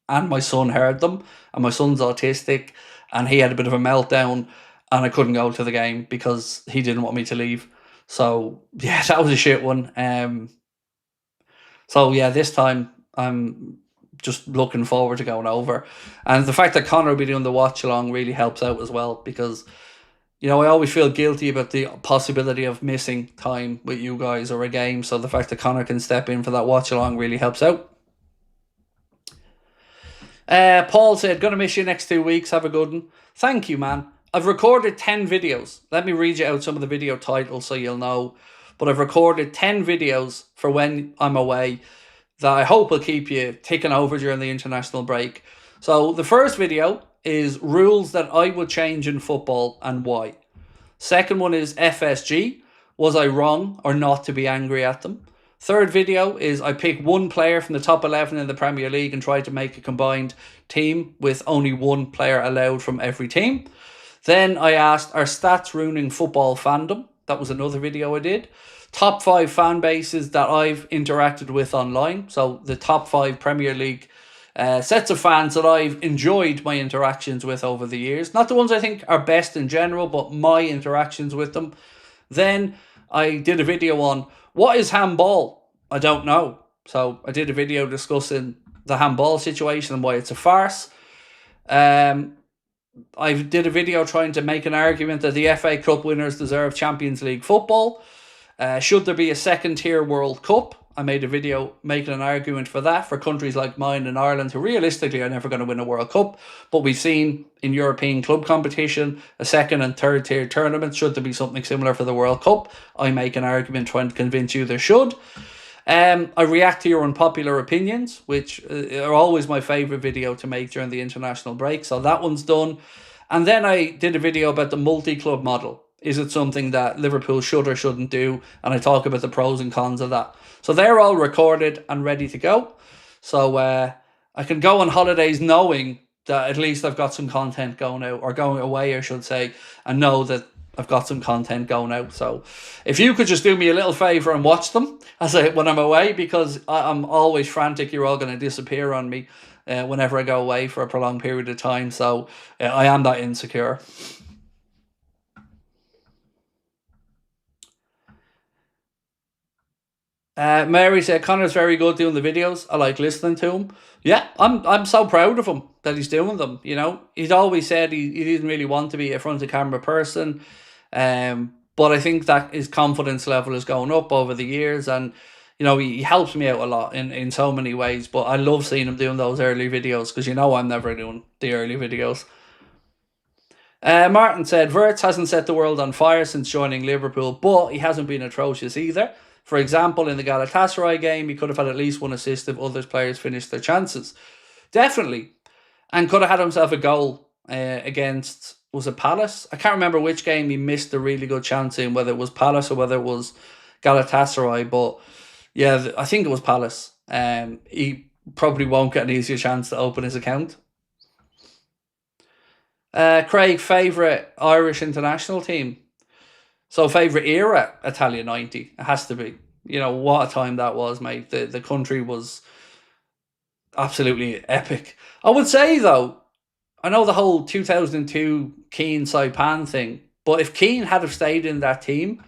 and my son heard them. And my son's autistic, and he had a bit of a meltdown, and I couldn't go to the game because he didn't want me to leave. So yeah, that was a shit one. So yeah, this time I'm just looking forward to going over, and the fact that Connor will be doing the watch along really helps out as well, because I always feel guilty about the possibility of missing time with you guys or a game, so the fact that Connor can step in for that watch along really helps out. Paul said, gonna miss you next 2 weeks, have a good one. Thank you, man. I've recorded 10 videos. Let me read you out some of the video titles so you'll know, but I've recorded 10 videos for when I'm away that I hope will keep you ticking over during the international break. So the first video is rules that I would change in football and why. Second one is FSG. Was I wrong or not to be angry at them? Third video is I pick one player from the top 11 in the Premier League and try to make a combined team with only one player allowed from every team. Then I asked, are stats ruining football fandom? That was another video I did. top 5 fan bases that I've interacted with online. So the top 5 Premier League sets of fans that I've enjoyed my interactions with over the years. Not the ones I think are best in general, but my interactions with them. Then I did a video on what is handball? I don't know. So I did a video discussing the handball situation and why it's a farce. I did a video trying to make an argument that the FA Cup winners deserve Champions League football. Should there be a second tier World Cup? I made a video making an argument for that for countries like mine and Ireland, who realistically are never going to win a World Cup. But we've seen in European club competition a second and third tier tournament. Should there be something similar for the World Cup? I make an argument trying to convince you there should. I react to your unpopular opinions, which are always my favourite video to make during the international break. So that one's done. And then I did a video about the multi-club model. Is it something that Liverpool should or shouldn't do? And I talk about the pros and cons of that. So they're all recorded and ready to go. So I can go on holidays knowing that at least I've got some content going out, or going away, I should say, and know that I've got some content going out. So if you could just do me a little favour and watch them when I'm away, because I'm always frantic. You're all going to disappear on me whenever I go away for a prolonged period of time. So I am that insecure. Mary said Connor's very good doing the videos. I like listening to him. Yeah, I'm so proud of him that he's doing them. You know, he'd always said he didn't really want to be a front of camera person. But I think that his confidence level is going up over the years, and you know, he helps me out a lot in so many ways. But I love seeing him doing those early videos, because you know I'm never doing the early videos. Martin said Wirtz hasn't set the world on fire since joining Liverpool, but he hasn't been atrocious either. For example, in the Galatasaray game, he could have had at least one assist if other players finished their chances. Definitely. And could have had himself a goal against, was it Palace? I can't remember which game he missed a really good chance in, whether it was Palace or whether it was Galatasaray. But yeah, I think it was Palace. He probably won't get an easier chance to open his account. Craig, favourite Irish international team? So favourite era, Italia 90. It has to be. You know, what a time that was, mate. The country was absolutely epic. I would say, though, I know the whole 2002 Keane Saipan thing, but if Keane had have stayed in that team,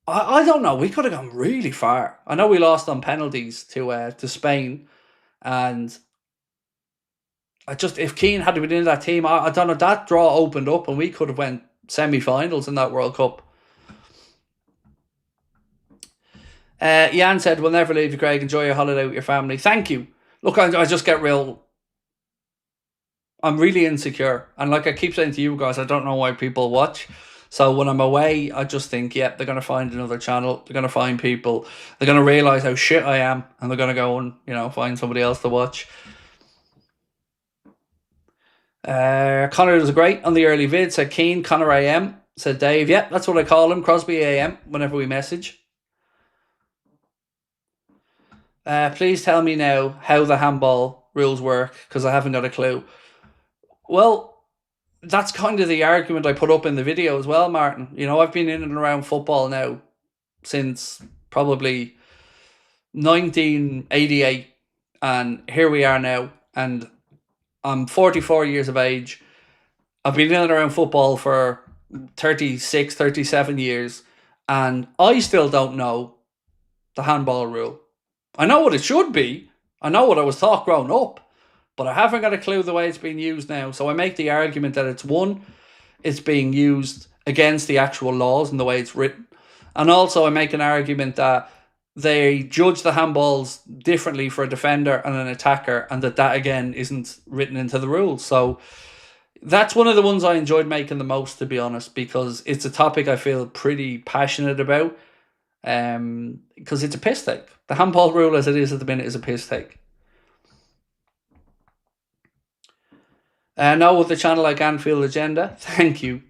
I don't know, we could have gone really far. I know we lost on penalties to Spain, and if Keane had been in that team, I don't know, that draw opened up and we could have went semi-finals in that World Cup. Jan said, we'll never leave you, Craig. Enjoy your holiday with your family. Thank you. Look, I just get I'm really insecure. And like I keep saying to you guys, I don't know why people watch. So when I'm away, I just think, yeah, they're going to find another channel. They're going to find people. They're going to realise how shit I am. And they're going to go and, you know, find somebody else to watch. Connor was great on the early vid. Said Keane, Connor AM. Said Dave, yeah, that's what I call him. Crosby AM, whenever we message. Please tell me now how the handball rules work, because I haven't got a clue. Well, that's kind of the argument I put up in the video as well, Martin. You know, I've been in and around football now since probably 1988, and here we are now, and I'm 44 years of age. I've been in and around football for 36, 37 years, and I still don't know the handball rule. I know what it should be. I know what I was taught growing up, but I haven't got a clue the way it's being used now. So I make the argument that it's being used against the actual laws and the way it's written. And also I make an argument that they judge the handballs differently for a defender and an attacker, and that again isn't written into the rules. So that's one of the ones I enjoyed making the most, to be honest, because it's a topic I feel pretty passionate about. Because it's a piss take. The handball rule as it is at the minute is a piss take. Now with the channel like Anfield Agenda, thank you.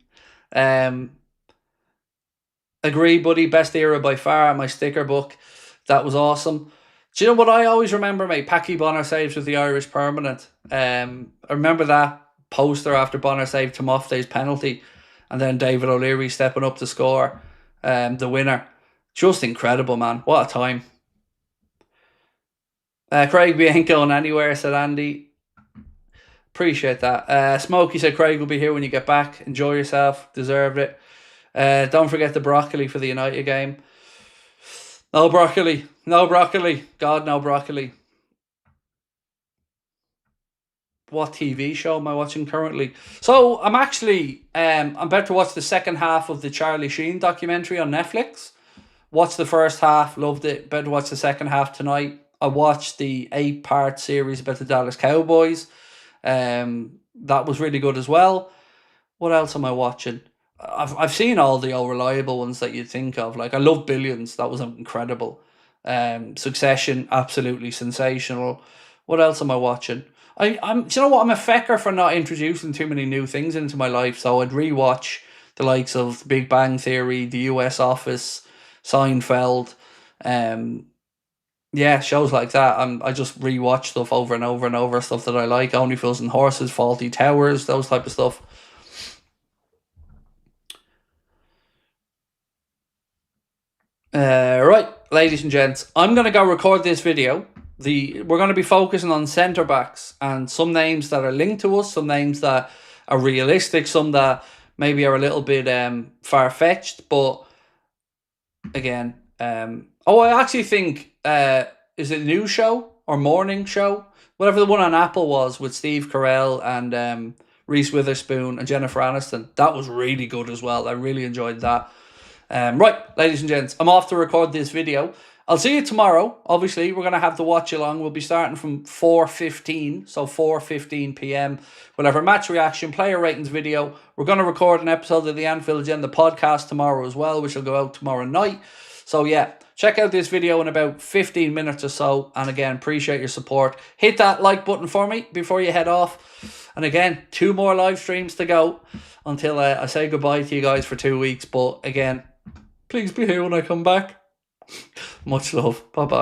Agree, buddy. Best era by far. My sticker book. That was awesome. Do you know what I always remember, mate? Packy Bonner saves with the Irish permanent. I remember that poster after Bonner saved Tomofte's penalty, and then David O'Leary stepping up to score. the winner. Just incredible, man. What a time. Craig, we ain't going anywhere, said Andy. Appreciate that. Smokey said Craig will be here when you get back. Enjoy yourself. Deserved it. Don't forget the broccoli for the United game. No broccoli. No broccoli. God, no broccoli. What TV show am I watching currently? So I'm actually I'm about to watch the second half of the Charlie Sheen documentary on Netflix. Watched the first half, loved it. About to watch the second half tonight. I watched the 8-part series about the Dallas Cowboys. That was really good as well. What else am I watching? I've seen all the old reliable ones that you'd think of. Like, I love Billions. That was incredible. Succession, absolutely sensational. What else am I watching? Do you know what? I'm a fecker for not introducing too many new things into my life. So I'd rewatch the likes of Big Bang Theory, The US Office, Seinfeld. Yeah, shows like that. I just rewatch stuff over and over and over. Stuff that I like. Only Fools and Horses, Faulty Towers, those type of stuff. Right, ladies and gents, I'm going to go record this video. We're going to be focusing on centre backs and some names that are linked to us, some names that are realistic, some that maybe are a little bit far-fetched, but again, I actually think, is it News Show or Morning Show? Whatever the one on Apple was with Steve Carell and Reese Witherspoon and Jennifer Aniston. That was really good as well. I really enjoyed that. Right, ladies and gents, I'm off to record this video. I'll see you tomorrow. Obviously, we're going to have the watch along. We'll be starting from 4:15, so 4:15 p.m. We'll have our match reaction, player ratings video. We're going to record an episode of the Anfield Agenda podcast tomorrow as well, which will go out tomorrow night. So yeah, check out this video in about 15 minutes or so. And again, appreciate your support. Hit that like button for me before you head off. And again, 2 more live streams to go until I say goodbye to you guys for 2 weeks. But again, please be here when I come back. Much love. Bye-bye.